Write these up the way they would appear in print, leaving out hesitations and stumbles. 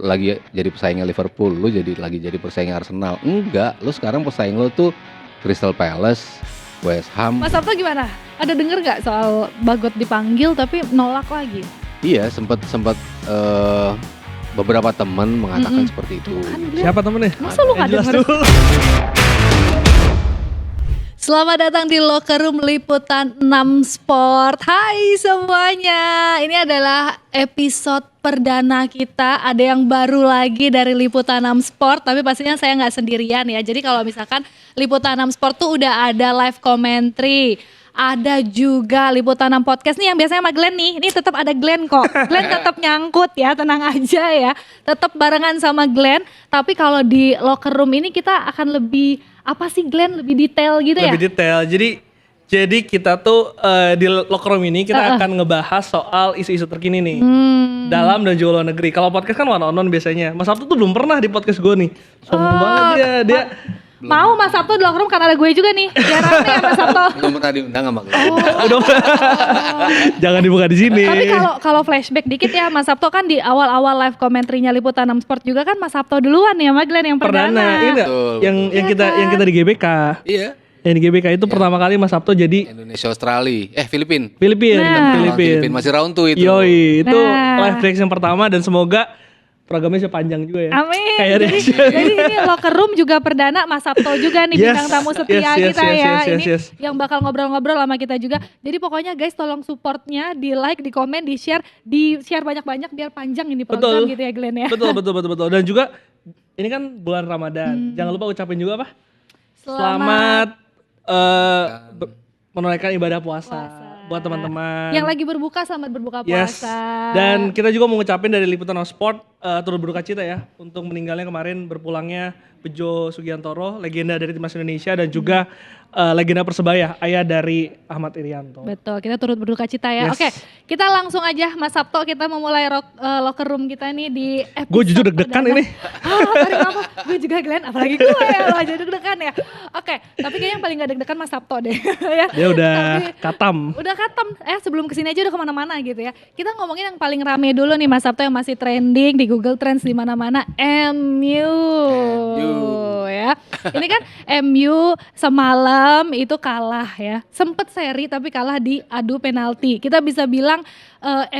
lagi jadi pesaingnya Liverpool, lu lagi jadi pesaingnya Arsenal. Enggak, lu sekarang pesaing lu tuh Crystal Palace, West Ham. Mas Sabto gimana? Ada denger nggak soal Bagot dipanggil tapi nolak lagi? Iya, sempat beberapa teman mengatakan seperti itu. Kan Siapa temennya? masa lu nggak Jelas denger? dulu. Selamat datang di Locker Room Liputan 6 Sport. Hai semuanya, ini adalah episode perdana kita. Ada yang baru lagi dari Liputan 6 Sport, tapi pastinya saya nggak sendirian ya. Jadi kalau misalkan Liputan 6 Sport tuh udah ada live commentary. Ada juga Liputan 6 Podcast nih yang biasanya sama Glenn nih. Ini tetap ada Glenn kok. Glenn tetap nyangkut ya, tenang aja ya. Tetap barengan sama Glenn. Tapi kalau di Locker Room ini kita akan lebih, apa sih Glenn? Lebih detail gitu ya? Lebih detail. Jadi kita tuh di Locker Room ini kita akan ngebahas soal isu-isu terkini nih. Dalam dan juga luar negeri. Kalau podcast kan one on one biasanya. Mas Sabtu tuh belum pernah di podcast gue nih. Sombong banget dia. Mau Mas Sabto di Locker Room karena ada gue juga nih. Biar rame ya Mas Sabto. Belum pernah diundang sama Glenn. Udah. Jangan dibuka di sini. Tapi kalau flashback dikit ya, Mas Sabto kan di awal-awal live commentary-nya Liputan 6 Sport juga kan Mas Sabto duluan ya sama Glenn yang perdana. Ini Betul, yang kita di GBK. Iya. Yang di GBK itu pertama kali Mas Sabto jadi Indonesia Australia, Filipina. Filipin. Masih round 2 itu. Yoi, itu Nah. live reaction pertama dan semoga programnya sepanjang juga ya. Amin. Kayak Jadi ini Locker Room juga perdana, Mas Sabto juga nih bintang tamu setia kita ya. Ini yang bakal ngobrol-ngobrol sama kita juga. Jadi pokoknya guys tolong supportnya, di like, di komen, di share banyak-banyak biar panjang ini program gitu ya Glenn ya. Betul. Dan juga ini kan bulan Ramadan. Jangan lupa ucapin juga apa? Selamat menunaikan ibadah puasa buat teman-teman. Yang lagi berbuka, selamat berbuka puasa. Dan kita juga mau ngucapin dari Liputan Sport turut berduka cita ya untuk meninggalnya kemarin berpulangnya Bejo Sugiantoro, legenda dari timnas Indonesia dan juga legenda Persebaya, ayah dari Ahmad Irianto. Betul, kita turut berduka cita ya. Yes. Oke, kita langsung aja Mas Sabto, kita memulai Locker Room kita nih di episode Gue jujur deg-degan perdana. ini. Tarik apa? Gue juga Glenn, apalagi gue ya, lo aja deg-degan ya. Oke, tapi kayaknya yang paling gak deg-degan Mas Sabto deh. Ya. Dia udah katam. Udah katam, sebelum kesini aja udah kemana-mana gitu ya. Kita ngomongin yang paling rame dulu nih Mas Sabto yang masih trending di Google Trends di mana-mana, MU. Ya. Ini kan MU semalam itu kalah ya. Sempet seri tapi kalah di adu penalti. Kita bisa bilang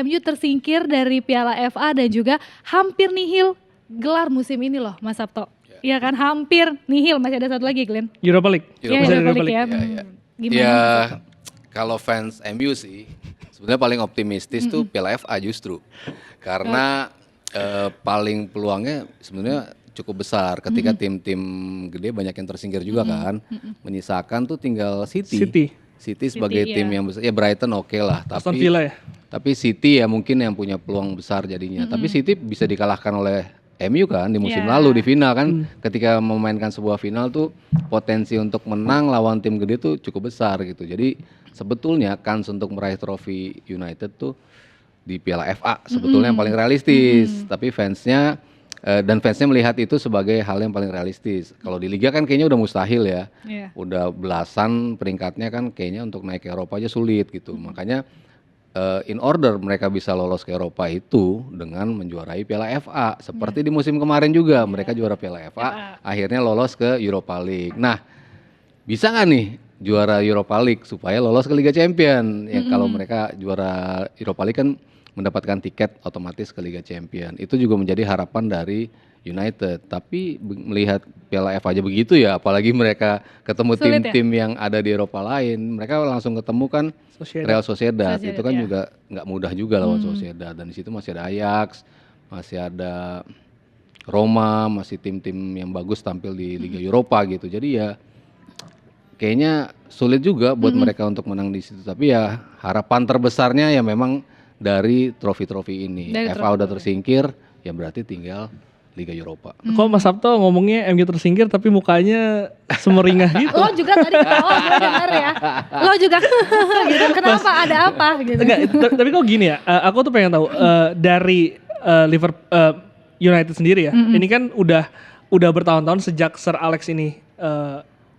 MU tersingkir dari Piala FA dan juga hampir nihil gelar musim ini loh Mas Sabto. Iya kan, hampir nihil. Masih ada satu lagi Glenn. Europa League. Iya, Europa League ya. Gimana? Ya, kalau fans MU sih sebenarnya paling optimistis tuh Piala FA justru. Karena paling peluangnya sebenarnya cukup besar ketika tim-tim gede banyak yang tersingkir juga kan. Menyisakan tuh tinggal City sebagai tim yang besar. Ya Brighton oke lah, Aston Villa ya. tapi City ya mungkin yang punya peluang besar jadinya. Tapi City bisa dikalahkan oleh MU kan di musim lalu di final kan. Ketika memainkan sebuah final tuh potensi untuk menang lawan tim gede tuh cukup besar gitu. Jadi sebetulnya kans untuk meraih trofi United tuh di Piala FA sebetulnya yang paling realistis. Tapi fansnya melihat itu sebagai hal yang paling realistis. Kalau di Liga kan kayaknya udah mustahil ya. Udah belasan peringkatnya kan kayaknya untuk naik ke Eropa aja sulit gitu. Makanya in order mereka bisa lolos ke Eropa itu dengan menjuarai Piala FA. Seperti di musim kemarin juga mereka juara Piala FA, akhirnya lolos ke Europa League. Nah, bisa nggak nih juara Europa League supaya lolos ke Liga Champion? Ya kalau mereka juara Europa League kan mendapatkan tiket otomatis ke Liga Champion. Itu juga menjadi harapan dari United. Tapi melihat Piala FA aja begitu ya, apalagi mereka ketemu tim-tim yang ada di Eropa lain, mereka langsung ketemu kan Real Sociedad. Itu kan juga nggak mudah juga lawan Sociedad. Dan di situ masih ada Ajax, masih ada Roma, masih tim-tim yang bagus tampil di Liga Eropa gitu. Jadi ya kayaknya sulit juga buat mereka untuk menang di situ. Tapi ya harapan terbesarnya ya memang dari trofi-trofi ini. FA udah tersingkir, ya berarti tinggal Liga Eropa. Kok Mas Sabto ngomongnya MU tersingkir tapi mukanya semeringah gitu. Lo juga tadi ketawa, gue denger ya. Lo juga gitu, kenapa, ada apa gitu. Enggak, tapi kok gini ya, aku tuh pengen tahu dari United sendiri ya. Ini kan udah bertahun-tahun sejak Sir Alex ini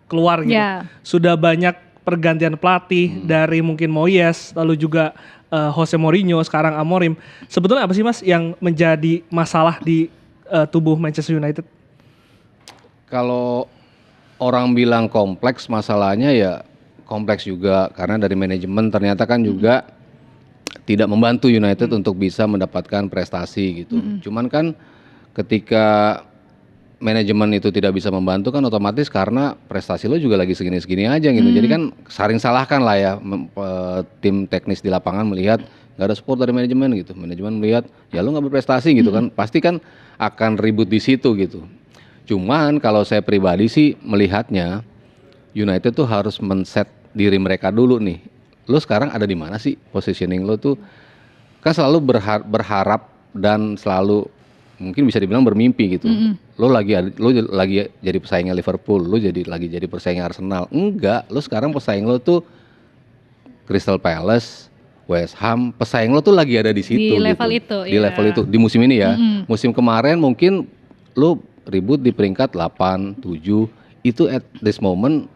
keluar gitu. Sudah banyak pergantian pelatih dari mungkin Moyes, lalu juga Jose Mourinho, sekarang Amorim. Sebetulnya apa sih Mas yang menjadi masalah di tubuh Manchester United? Kalau orang bilang kompleks, masalahnya ya kompleks juga karena dari manajemen ternyata kan juga tidak membantu United untuk bisa mendapatkan prestasi gitu. Cuman kan ketika manajemen itu tidak bisa membantu kan otomatis karena prestasi lo juga lagi segini-segini aja gitu. Jadi kan saling salahkan lah ya tim teknis di lapangan melihat nggak ada support dari manajemen gitu. Manajemen melihat ya lo nggak berprestasi gitu kan. Pasti kan akan ribut di situ gitu. Cuman kalau saya pribadi sih melihatnya United tuh harus men-set diri mereka dulu nih. Lo sekarang ada di mana sih positioning lo tuh? Kan selalu berharap dan selalu mungkin bisa dibilang bermimpi gitu. Lo lagi jadi pesaingnya Liverpool, lo lagi jadi pesaingnya Arsenal. Enggak, lo sekarang pesaing lo tuh Crystal Palace, West Ham, pesaing lo tuh lagi ada di situ di level gitu. itu. Di level itu di musim ini ya. Musim kemarin mungkin lo ribut di peringkat 8, 7, itu at this moment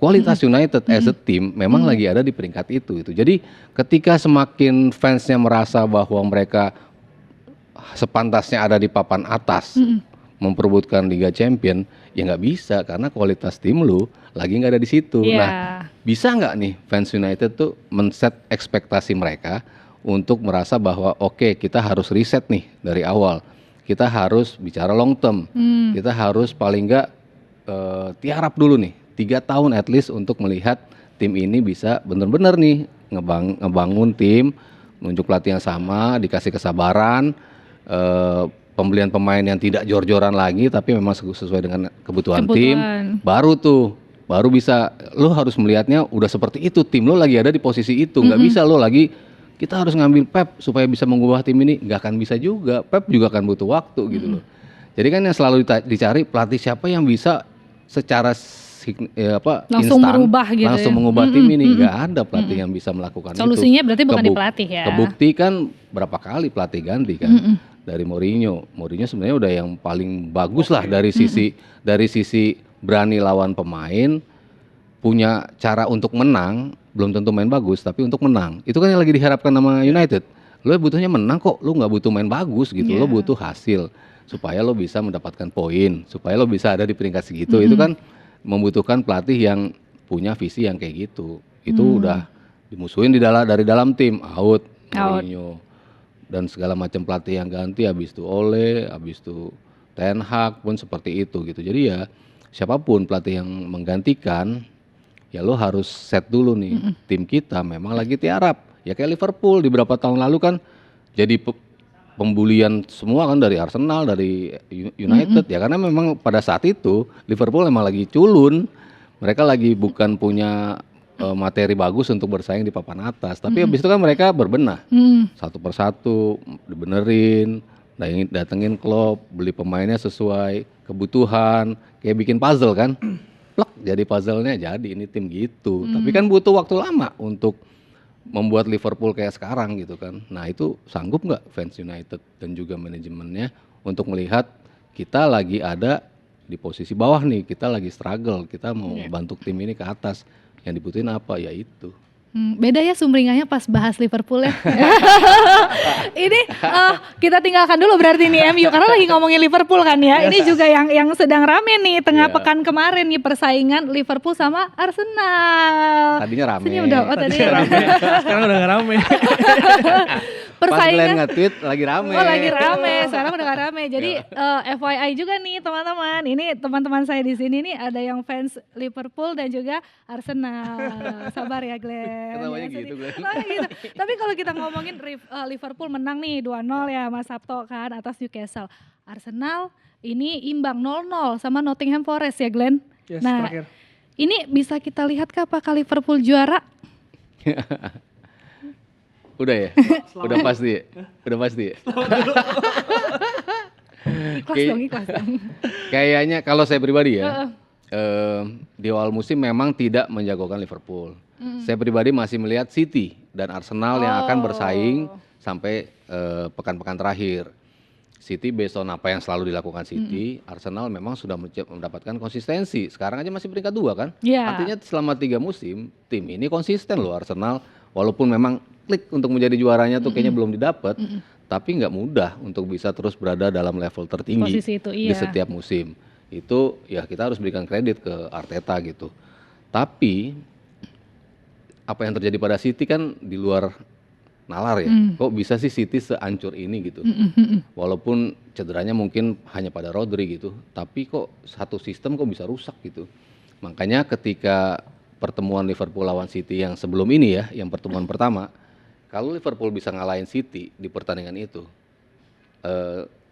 kualitas United as a team memang lagi ada di peringkat itu. Jadi ketika semakin fansnya merasa bahwa mereka sepantasnya ada di papan atas memperebutkan Liga Champion, ya nggak bisa karena kualitas tim lu lagi nggak ada di situ. Nah, bisa nggak nih fans United tuh men-set ekspektasi mereka untuk merasa bahwa oke, kita harus riset nih dari awal. Kita harus bicara long term, kita harus paling nggak tiarap dulu nih 3 tahun at least untuk melihat tim ini bisa benar-benar nih ngebangun tim, nunjuk pelatih yang sama, dikasih kesabaran, pembelian pemain yang tidak jor-joran lagi tapi memang sesuai dengan kebutuhan tim, baru bisa. Lo harus melihatnya udah seperti itu, tim lo lagi ada di posisi itu, nggak bisa lo lagi kita harus ngambil Pep supaya bisa mengubah tim ini, nggak akan bisa juga. Pep juga akan butuh waktu gitu loh. Jadi kan yang selalu dicari pelatih siapa yang bisa secara langsung instan, merubah gitu langsung mengubah tim ini. Nggak ada pelatih yang bisa melakukan itu. Solusinya berarti bukan di pelatih ya. Kebukti kan berapa kali pelatih ganti kan. Dari Mourinho sebenarnya udah yang paling bagus lah dari sisi berani lawan pemain, punya cara untuk menang. Belum tentu main bagus, tapi untuk menang. Itu kan yang lagi diharapkan sama United. Lo butuhnya menang kok, lo nggak butuh main bagus gitu. Lo butuh hasil supaya lo bisa mendapatkan poin, supaya lo bisa ada di peringkat segitu. Itu kan membutuhkan pelatih yang punya visi yang kayak gitu. Itu udah dimusuhin dari dalam tim, out. Mourinho dan segala macam pelatih yang ganti, habis itu Ole, habis itu Ten Hag pun seperti itu gitu. Jadi ya siapapun pelatih yang menggantikan, ya lo harus set dulu nih, tim kita memang lagi tiarap. Ya kayak Liverpool di beberapa tahun lalu kan jadi pembulian semua kan dari Arsenal, dari United ya karena memang pada saat itu Liverpool memang lagi culun. Mereka lagi bukan punya materi bagus untuk bersaing di papan atas. Tapi habis itu kan mereka berbenah. Satu persatu dibenerin, datengin klub, beli pemainnya sesuai kebutuhan, kayak bikin puzzle kan. Plek, jadi puzzle-nya jadi ini tim gitu. Tapi kan butuh waktu lama untuk membuat Liverpool kayak sekarang gitu kan. Nah itu sanggup nggak fans United dan juga manajemennya untuk melihat kita lagi ada di posisi bawah nih, kita lagi struggle, kita mau bantu tim ini ke atas. Yang dibutuhin apa? Ya itu. Beda ya sumringahnya pas bahas Liverpool ya. Ini kita tinggalkan dulu berarti nih MU karena lagi ngomongin Liverpool kan ya. Ini juga yang sedang rame nih tengah pekan kemarin nih persaingan Liverpool sama Arsenal. Tadinya rame. Tadinya rame. Sekarang udah gak rame. Persaingan. Pas Glenn nge-tweet lagi rame. Oh lagi rame, sekarang udah gak rame. Jadi FYI juga nih teman-teman. Ini teman-teman saya di sini nih ada yang fans Liverpool dan juga Arsenal. Sabar ya Glenn. Ketawanya gitu Glenn. Gitu. Tapi kalau kita ngomongin Liverpool menang nih 2-0 ya Mas Sabto kan atas Newcastle. Arsenal ini imbang 0-0 sama Nottingham Forest ya Glenn. Yes, nah terakhir. Ini bisa kita lihat apakah Liverpool juara? Udah ya? Udah pasti ya? Udah pasti ya? Ikhlas dong. Kayaknya kalau saya pribadi ya, di awal musim memang tidak menjagokan Liverpool. Saya pribadi masih melihat City dan Arsenal yang akan bersaing sampai pekan-pekan terakhir. City based on apa yang selalu dilakukan City, Arsenal memang sudah mendapatkan konsistensi. Sekarang aja masih peringkat 2 kan? Artinya selama 3 musim, tim ini konsisten loh Arsenal. Walaupun memang klik untuk menjadi juaranya tuh kayaknya belum didapat. tapi nggak mudah untuk bisa terus berada dalam level tertinggi Posisi itu, di iya. setiap musim. Itu ya kita harus berikan kredit ke Arteta gitu. Tapi apa yang terjadi pada City kan di luar nalar ya. Kok bisa sih City seancur ini gitu. Walaupun cederanya mungkin hanya pada Rodri gitu, tapi kok satu sistem kok bisa rusak gitu. Makanya ketika pertemuan Liverpool lawan City yang sebelum ini ya, yang pertemuan pertama, kalau Liverpool bisa ngalahin City di pertandingan itu,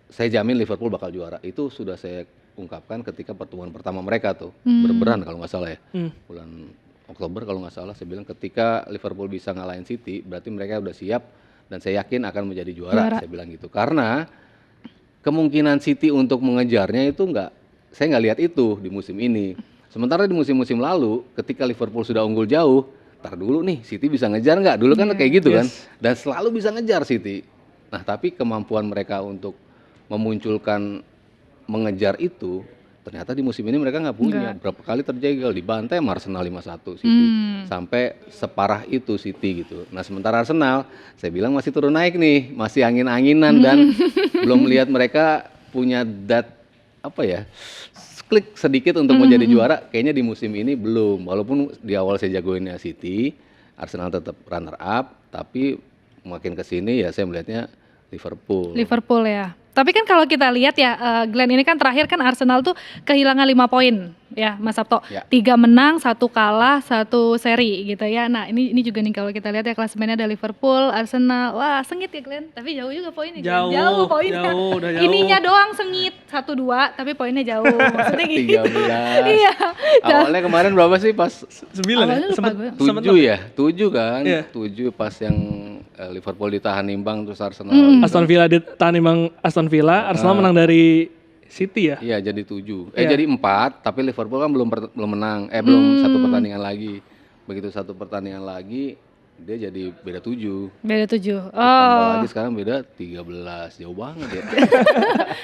saya jamin Liverpool bakal juara. Itu sudah saya ungkapkan ketika pertemuan pertama mereka tuh, berberan kalau nggak salah ya, bulan Oktober kalau nggak salah, saya bilang ketika Liverpool bisa ngalahin City, berarti mereka udah siap dan saya yakin akan menjadi juara. Saya bilang gitu. Karena kemungkinan City untuk mengejarnya itu saya nggak lihat itu di musim ini. Sementara di musim-musim lalu, ketika Liverpool sudah unggul jauh, tar dulu nih City bisa ngejar nggak? Dulu kan kayak gitu kan, dan selalu bisa ngejar City. Nah tapi kemampuan mereka untuk memunculkan mengejar itu, ternyata di musim ini mereka nggak punya. Berapa kali terjegal, dibantai sama Arsenal 5-1 City. Sampai separah itu City gitu. Nah sementara Arsenal, saya bilang masih turun naik nih, masih angin-anginan dan belum melihat mereka punya klik sedikit untuk menjadi juara. Kayaknya di musim ini belum. Walaupun di awal saya jagoinnya City, Arsenal tetap runner up, tapi makin kesini ya saya melihatnya Liverpool ya. Tapi kan kalau kita lihat ya, Glenn, ini kan terakhir kan Arsenal tuh kehilangan 5 poin ya Mas Sabto. 3 menang, 1 kalah, 1 seri gitu ya. Nah ini juga nih kalau kita lihat ya klasemennya ada Liverpool, Arsenal. Wah sengit ya Glenn, tapi jauh juga poinnya. Jauh poinnya. Udah jauh. Ininya doang sengit 1-2, tapi poinnya jauh. Maksudnya gitu. 13. Iya. Awalnya kemarin berapa sih pas 9 ya? Sempat 7 ya? 7 kan? Iya. 7 pas yang Liverpool ditahan imbang terus Arsenal. Aston Villa ditahan imbang Aston Villa, Arsenal menang dari City ya? Iya jadi 7. Jadi 4, tapi Liverpool kan belum menang. Belum satu pertandingan lagi. Begitu satu pertandingan lagi dia jadi beda 7. Beda 7. Tambah lagi sekarang beda 13. Jauh banget ya.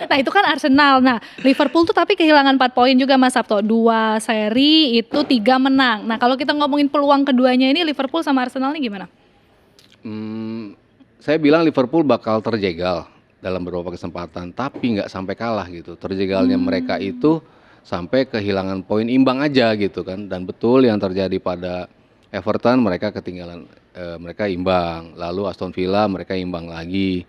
Nah itu kan Arsenal. Nah Liverpool tuh tapi kehilangan 4 poin juga Mas Sabto. 2 seri itu 3 menang. Nah kalau kita ngomongin peluang keduanya ini Liverpool sama Arsenal ini gimana? Saya bilang Liverpool bakal terjegal dalam beberapa kesempatan, tapi nggak sampai kalah gitu. Terjegalnya mereka itu sampai kehilangan poin imbang aja gitu kan. Dan betul yang terjadi pada Everton, mereka ketinggalan, mereka imbang. Lalu Aston Villa mereka imbang lagi.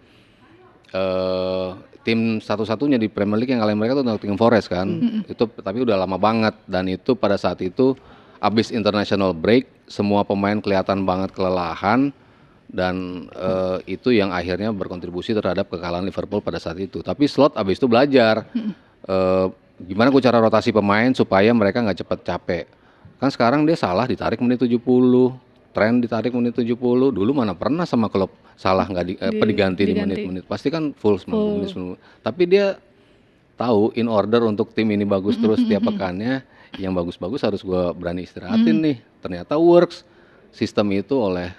Tim satu-satunya di Premier League yang kalahin mereka tuh Nottingham Forest kan. Itu tapi udah lama banget, dan itu pada saat itu abis international break, semua pemain kelihatan banget kelelahan. Dan itu yang akhirnya berkontribusi terhadap kekalahan Liverpool pada saat itu. Tapi Slot abis itu belajar gimana cara rotasi pemain supaya mereka nggak cepat capek. Kan sekarang dia Salah ditarik menit 70, Trent ditarik menit 70. Dulu mana pernah sama klub Salah nggak diganti di menit-menit. Pasti kan full 90 menit. Tapi dia tahu in order untuk tim ini bagus terus setiap pekannya, yang bagus-bagus harus gue berani istirahatin nih. Ternyata works. Sistem itu oleh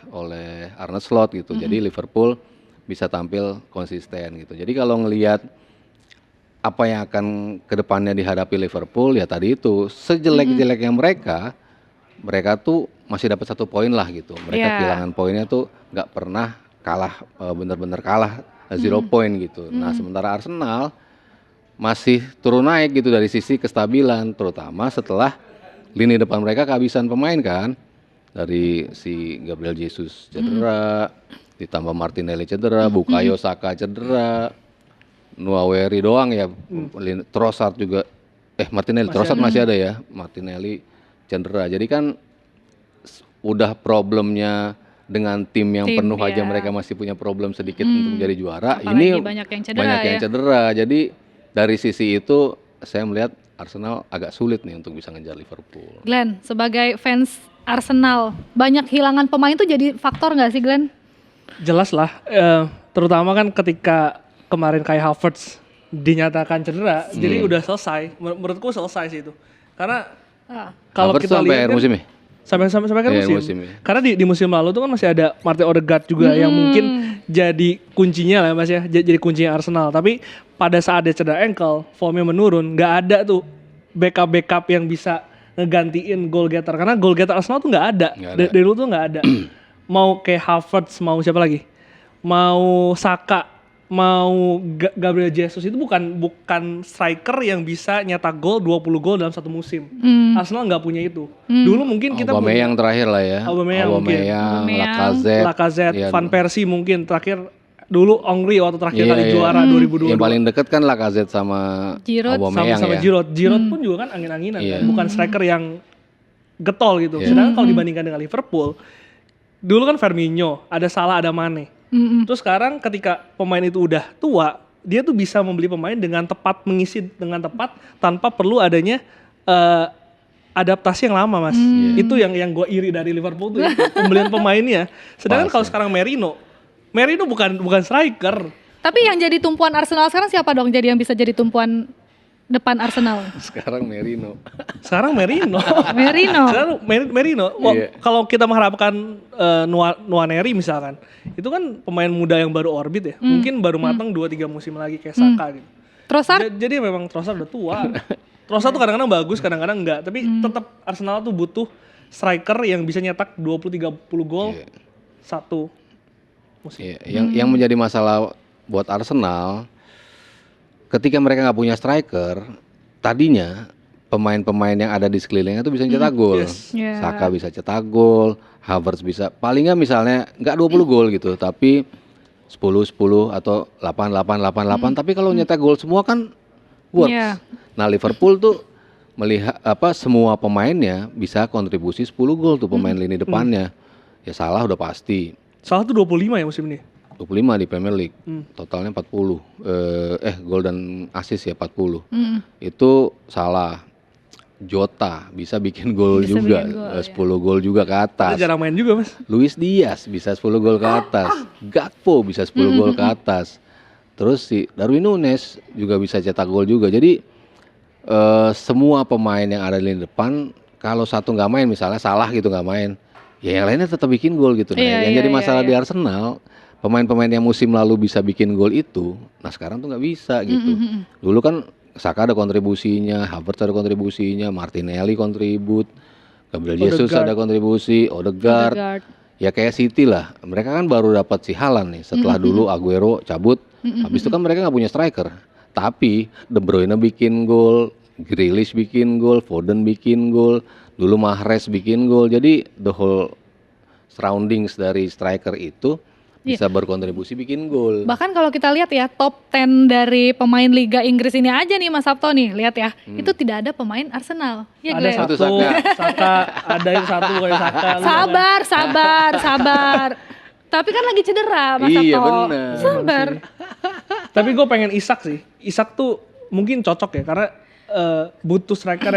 Arne Slot gitu. Jadi Liverpool bisa tampil konsisten gitu. Jadi kalau ngelihat apa yang akan kedepannya dihadapi Liverpool, ya tadi itu sejelek-jeleknya mereka tuh masih dapat 1 poin lah gitu. Mereka kehilangan poinnya tuh nggak pernah kalah, bener-bener kalah 0 point gitu. Nah sementara Arsenal masih turun naik gitu dari sisi kestabilan, terutama setelah lini depan mereka kehabisan pemain kan. Dari si Gabriel Jesus cedera, ditambah Martinelli cedera, Bukayo Saka cedera, Nwaweri doang ya, Trossard juga, Martinelli, Trossard masih ada ya, Martinelli cedera. Jadi kan udah problemnya dengan tim yang penuh aja mereka masih punya problem sedikit untuk menjadi juara. Apalagi ini banyak yang cedera. Jadi dari sisi itu saya melihat Arsenal agak sulit nih untuk bisa ngejar Liverpool. Glenn, sebagai fans Arsenal, banyak hilangan pemain tuh jadi faktor nggak sih Glenn? Jelas lah, terutama kan ketika kemarin Kai Havertz dinyatakan cedera, jadi udah selesai. Menurutku selesai sih itu. Karena kalau kita lihat kan, musim ya? sampai kan musim. Ya. Karena di musim lalu tuh kan masih ada Martin Odegaard juga yang mungkin jadi kuncinya lah Mas ya, jadi kuncinya Arsenal. Tapi pada saat dia cedera ankle, formnya menurun, nggak ada tuh backup yang bisa ngegantiin goal getter, karena goal getter Arsenal tuh nggak ada. Dari dulu tuh nggak ada. Mau kayak Havertz, mau siapa lagi, mau Saka, Gabriel Jesus itu bukan striker yang bisa nyetak gol 20 gol dalam satu musim. Arsenal nggak punya itu. Dulu mungkin kita punya Aubameyang terakhir lah ya. Aubameyang, ya. Lacazette, Van Persie mungkin terakhir. Dulu Ongri waktu terakhir kali juara 2022. Yang paling dekat kan Lacazette sama Aubameyang sama ya. Giroud pun juga kan angin-anginan kan? Bukan striker yang getol gitu. Sedangkan kalau dibandingkan dengan Liverpool, dulu kan Firmino, ada Salah, ada Mane. Terus sekarang ketika pemain itu udah tua, dia tuh bisa membeli pemain dengan tepat, mengisi dengan tepat tanpa perlu adanya adaptasi yang lama, Mas. Itu yang gue iri dari Liverpool tuh, pembelian pemainnya. Sedangkan kalau sekarang Merino bukan striker. Tapi yang jadi tumpuan Arsenal sekarang siapa dong? Jadi yang bisa jadi tumpuan depan Arsenal? Sekarang Merino. Merino. Kalau kita mengharapkan Nwaneri misalkan, itu kan pemain muda yang baru orbit ya. Mungkin baru matang 2-3 musim lagi kayak Saka gitu. Trossard? Jadi memang Trossard udah tua. Trossard tuh kadang-kadang bagus, kadang-kadang enggak. Tapi tetap Arsenal tuh butuh striker yang bisa nyetak 20-30 gol satu musim. Yang menjadi masalah buat Arsenal, ketika mereka nggak punya striker, tadinya pemain-pemain yang ada di sekelilingnya itu bisa cetak gol. Saka bisa cetak gol, Havertz bisa, paling nggak misalnya nggak 20 gol gitu, tapi 10 atau 8. Tapi kalau nyetak gol semua kan works. Nah Liverpool tuh melihat semua pemainnya bisa kontribusi 10 gol tuh pemain lini depannya. Ya Salah udah pasti. Salah tuh 25 ya musim ini. 25 di Premier League, totalnya 40. Gol dan assist ya 40. Itu Salah. Jota bisa bikin gol juga, 10 gol juga ke atas. Jarang main juga, Mas. Luis Diaz bisa 10 gol ke atas. Gakpo bisa 10 gol ke atas. Terus si Darwin Núñez juga bisa cetak gol juga. Jadi semua pemain yang ada di depan, kalau satu nggak main, misalnya Salah gitu nggak main, ya yang lainnya tetap bikin gol gitu. Nah, yang jadi masalah di Arsenal, pemain-pemain yang musim lalu bisa bikin gol itu, nah sekarang tuh nggak bisa gitu. Dulu kan Saka ada kontribusinya, Havertz ada kontribusinya, Martinelli kontribut, Gabriel Jesus ada kontribusi, Odegaard. Ya kayak City lah, mereka kan baru dapat si Haaland nih, setelah dulu Aguero cabut, habis itu kan mereka nggak punya striker. Tapi De Bruyne bikin gol, Grealish bikin gol, Foden bikin gol, dulu Mahrez bikin gol. Jadi the whole surroundings dari striker itu bisa berkontribusi bikin gol. Bahkan kalau kita lihat ya top 10 dari pemain Liga Inggris ini aja nih Mas Sabto nih, lihat ya. Itu tidak ada pemain Arsenal. Ya, ada satu Saka, ada yang satu kayak Saka. Sabar. Tapi kan lagi cedera Mas Sabto. Iya benar. Sabar. Tapi gue pengen Isak sih. Isak tuh mungkin cocok ya karena butuh striker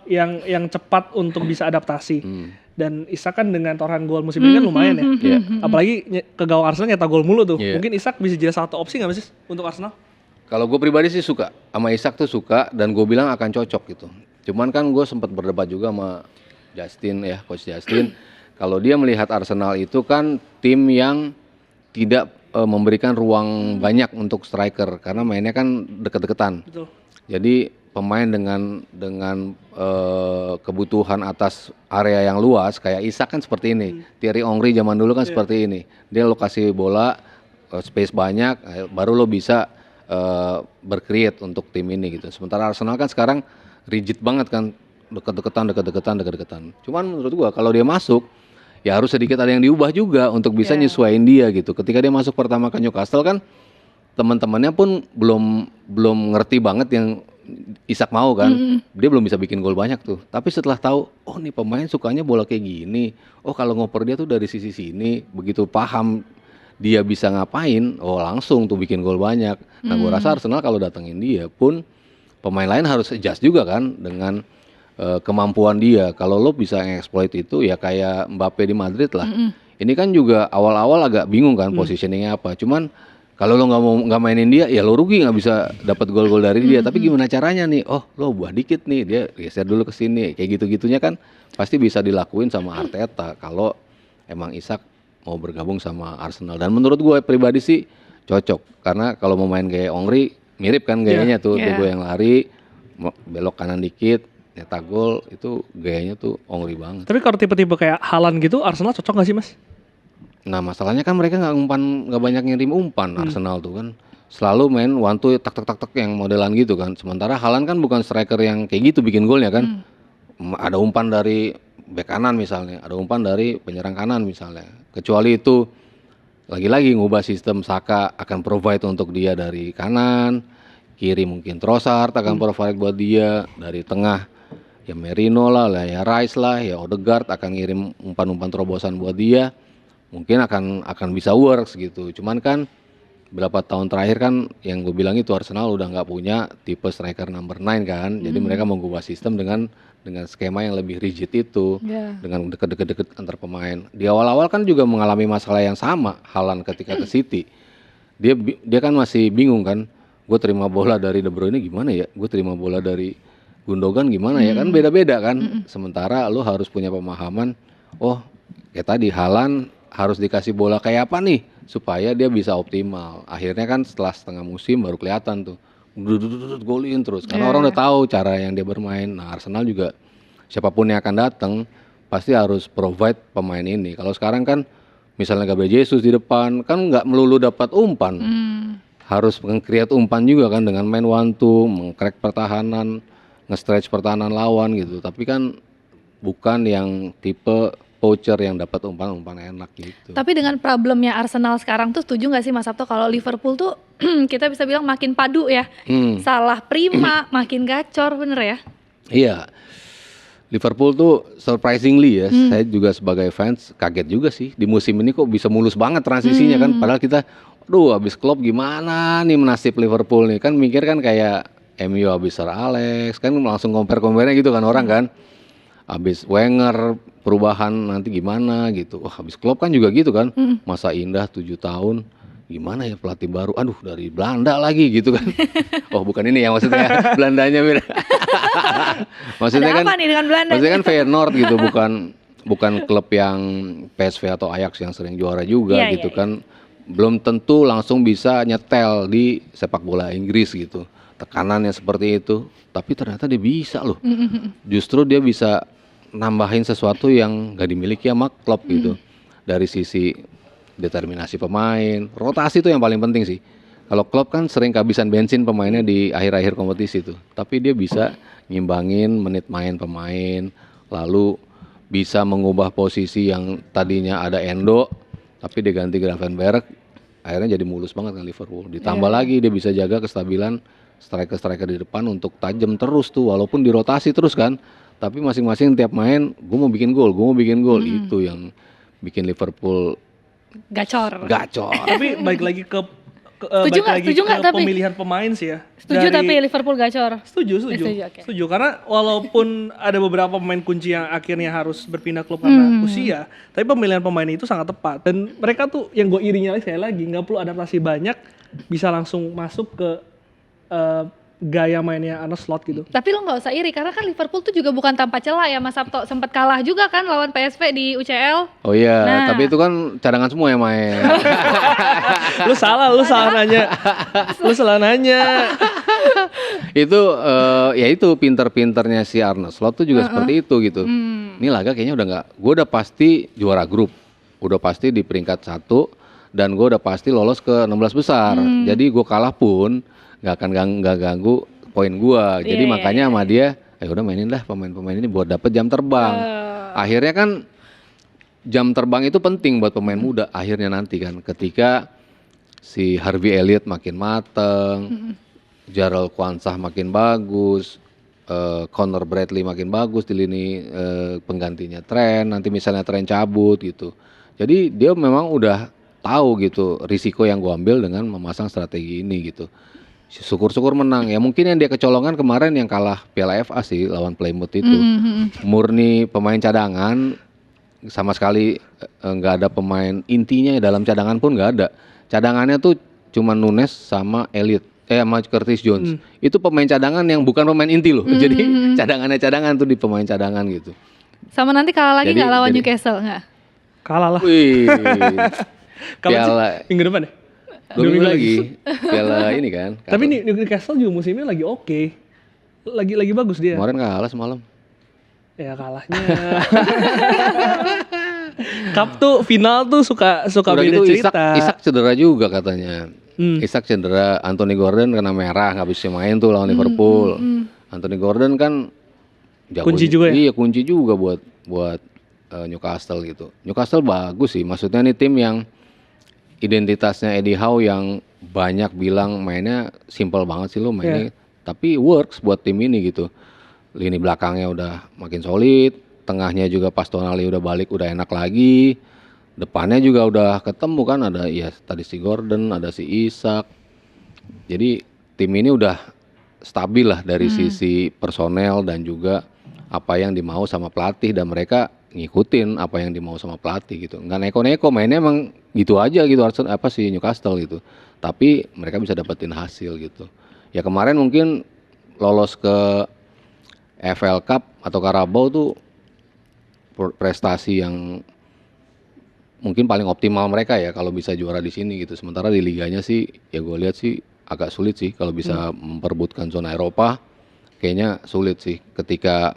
yang cepat untuk bisa adaptasi. Dan Isak kan dengan torehan gol musim ini kan lumayan ya. Apalagi ke gawang Arsenal nyetak gol mulu tuh. Mungkin Isak bisa jadi satu opsi nggak sih untuk Arsenal? Kalau gue pribadi sih suka sama Isak tuh suka, dan gue bilang akan cocok gitu. Cuman kan gue sempat berdebat juga sama Justin ya, Coach Justin. Kalau dia melihat Arsenal itu kan tim yang tidak memberikan ruang banyak untuk striker karena mainnya kan deket-deketan. Betul. Jadi pemain dengan kebutuhan atas area yang luas kayak Isak kan seperti ini. Thierry Henry zaman dulu kan seperti ini. Dia lokasi bola, space banyak, baru lo bisa bercreate untuk tim ini gitu. Sementara Arsenal kan sekarang rigid banget kan, deket-deketan. Cuman menurut gua kalau dia masuk ya harus sedikit ada yang diubah juga untuk bisa nyesuaiin dia gitu. Ketika dia masuk pertama ke Newcastle kan teman-temannya pun belum ngerti banget yang Isak mau kan, dia belum bisa bikin gol banyak tuh. Tapi setelah tahu, oh nih pemain sukanya bola kayak gini, oh kalau ngoper dia tuh dari sisi sini, begitu paham dia bisa ngapain, oh langsung tuh bikin gol banyak. Nah gue rasa Arsenal kalau datengin dia pun pemain lain harus adjust juga kan dengan kemampuan dia. Kalau lo bisa exploit itu ya kayak Mbappe di Madrid lah. Ini kan juga awal-awal agak bingung kan positioningnya apa. Cuman kalau lo nggak mainin dia, ya lo rugi nggak bisa dapat gol-gol dari dia. Tapi gimana caranya nih? Oh lo buah dikit nih, dia geser dulu ke sini. Kayak gitu-gitunya kan pasti bisa dilakuin sama Arteta. Kalau emang Isak mau bergabung sama Arsenal. Dan menurut gue pribadi sih cocok. Karena kalau mau main kayak Ongri mirip kan gayanya tuh. Dia gue yang lari, belok kanan dikit, nyetak gol, itu gayanya tuh Ongri banget. Tapi kalau tipe-tipe kayak Haaland gitu, Arsenal cocok nggak sih Mas? Nah masalahnya kan mereka nggak banyak ngirim umpan. Arsenal tuh kan selalu main one two tak tak tak tak yang modelan gitu kan. Sementara Haaland kan bukan striker yang kayak gitu bikin golnya kan. Ada umpan dari bek kanan misalnya, ada umpan dari penyerang kanan misalnya. Kecuali itu lagi-lagi ngubah sistem, Saka akan provide untuk dia dari kanan, kiri mungkin Trossard akan provide buat dia, dari tengah ya Merino lah, ya Rice lah, ya Odegaard akan ngirim umpan-umpan terobosan buat dia. Mungkin akan bisa works gitu. Cuman kan berapa tahun terakhir kan yang gue bilang itu Arsenal udah nggak punya tipe striker number 9 kan. Jadi mereka mengubah sistem dengan skema yang lebih rigid itu, dengan deket-deket antar pemain. Di awal-awal kan juga mengalami masalah yang sama Haaland ketika ke City. Dia kan masih bingung kan. Gue terima bola dari De Bruyne gimana ya? Gue terima bola dari Gundogan gimana ya? Kan beda-beda kan. Sementara lo harus punya pemahaman, oh kayak tadi Haaland harus dikasih bola kayak apa nih supaya dia bisa optimal. Akhirnya kan setelah setengah musim baru kelihatan tuh golin terus karena orang udah tahu cara yang dia bermain. Nah Arsenal juga siapapun yang akan datang pasti harus provide pemain ini. Kalau sekarang kan misalnya Gabriel Jesus di depan kan nggak melulu dapat umpan, harus nge-create umpan juga kan dengan main one two, meng-crack pertahanan, nge-stretch pertahanan lawan gitu. Tapi kan bukan yang tipe poacher yang dapat umpan-umpan enak gitu. Tapi dengan problemnya Arsenal sekarang tuh setuju nggak sih Mas Sabto kalau Liverpool tuh kita bisa bilang makin padu ya, salah prima, makin gacor, bener ya? Iya, Liverpool tuh surprisingly ya, saya juga sebagai fans kaget juga sih di musim ini kok bisa mulus banget transisinya kan. Padahal kita, aduh abis Klopp gimana nih nasib Liverpool nih kan, mikir kan kayak MU abis Sir Alex kan langsung compare-nya gitu kan orang kan. Abis Wenger perubahan nanti gimana gitu. Wah habis Klopp kan juga gitu kan. Masa indah 7 tahun. Gimana ya pelatih baru. Aduh dari Belanda lagi gitu kan. Oh bukan ini ya maksudnya Belandanya beda. Maksudnya ada kan apa nih dengan Belanda? Maksudnya kan Feyenoord gitu bukan klub yang PSV atau Ajax yang sering juara juga gitu kan. Belum tentu langsung bisa nyetel di sepak bola Inggris gitu. Tekanannya seperti itu. Tapi ternyata dia bisa loh. Justru dia bisa nambahin sesuatu yang gak dimiliki sama Klopp gitu. Dari sisi determinasi pemain, rotasi itu yang paling penting sih. Kalau Klopp kan sering kehabisan bensin pemainnya di akhir-akhir kompetisi tuh. Tapi dia bisa ngimbangin menit main pemain, lalu bisa mengubah posisi yang tadinya ada Endo, tapi diganti Gravenberch, akhirnya jadi mulus banget kan Liverpool. Ditambah lagi dia bisa jaga kestabilan striker-striker di depan untuk tajam terus tuh, walaupun dirotasi terus kan. Tapi masing-masing tiap main, gue mau bikin gol. Itu yang bikin Liverpool gacor. Tapi balik lagi ke pemilihan pemain sih ya. Setuju tapi Liverpool gacor. Setuju. Okay. Setuju karena walaupun ada beberapa pemain kunci yang akhirnya harus berpindah klub karena usia, tapi pemilihan pemain itu sangat tepat. Dan mereka tuh yang gue irinya lagi nggak perlu adaptasi banyak, bisa langsung masuk ke gaya mainnya Arne Slot gitu. Tapi lo nggak usah iri karena kan Liverpool tuh juga bukan tanpa celah ya Mas Sabto, sempat kalah juga kan lawan PSV di UCL. Oh iya, tapi itu kan cadangan semua yang main. Lu salah nanya. Itu ya itu pinter-pinternya si Arne Slot tuh juga seperti itu gitu. Ini laga kayaknya udah nggak, gue udah pasti juara grup, udah pasti di peringkat 1 dan gue udah pasti lolos ke 16 besar. Jadi gue kalah pun nggak akan ganggu poin gua. Jadi makanya sama dia, ayo udah mainin dah pemain-pemain ini buat dapet jam terbang. Akhirnya kan jam terbang itu penting buat pemain muda. Akhirnya nanti kan ketika si Harvey Elliott makin mateng, Jarell Quansah makin bagus, Connor Bradley makin bagus di lini penggantinya Trent. Nanti misalnya Trent cabut gitu. Jadi dia memang udah tahu gitu risiko yang gua ambil dengan memasang strategi ini gitu. Syukur-syukur menang ya, mungkin yang dia kecolongan kemarin yang kalah Piala FA sih lawan Plymouth itu murni pemain cadangan, sama sekali nggak ada pemain intinya dalam cadangan pun nggak ada. Cadangannya tuh cuma Nunes sama Elliot sama Curtis Jones. Itu pemain cadangan yang bukan pemain inti loh. Jadi cadangan tuh di pemain cadangan gitu. Sama nanti kalah lagi nggak lawan Newcastle nggak? Kalah lah. Wih. Piala minggu depan ya? 2 minggu lagi. Piala ini kan. Tapi Newcastle juga musimnya lagi oke. Lagi bagus dia. Kemarin kalah semalam. Ya kalahnya. Cup tuh final tuh suka Udah beda gitu cerita. Isak cedera juga katanya. Isak cedera, Anthony Gordon kena merah nggak bisa main tuh lawan Liverpool. Anthony Gordon kan jago Kunci juga ya? Iya kunci juga buat Newcastle gitu. Newcastle bagus sih, maksudnya nih tim yang identitasnya Eddie Howe yang banyak bilang mainnya simple banget sih lo mainnya, tapi works buat tim ini gitu. Lini belakangnya udah makin solid, tengahnya juga pas Tonali udah balik udah enak lagi, depannya juga udah ketemu kan ada ya tadi si Gordon, ada si Isak. Jadi tim ini udah stabil lah dari sisi personel dan juga apa yang dimau sama pelatih dan mereka ngikutin apa yang dimau sama pelatih gitu. Nggak neko-neko mainnya emang gitu aja gitu Arsenal apa sih Newcastle gitu. Tapi mereka bisa dapetin hasil gitu. Ya kemarin mungkin lolos ke FL Cup atau Carabao tuh prestasi yang mungkin paling optimal mereka ya kalau bisa juara di sini gitu. Sementara di liganya sih ya gue lihat sih agak sulit sih kalau bisa memperebutkan zona Eropa. Kayaknya sulit sih ketika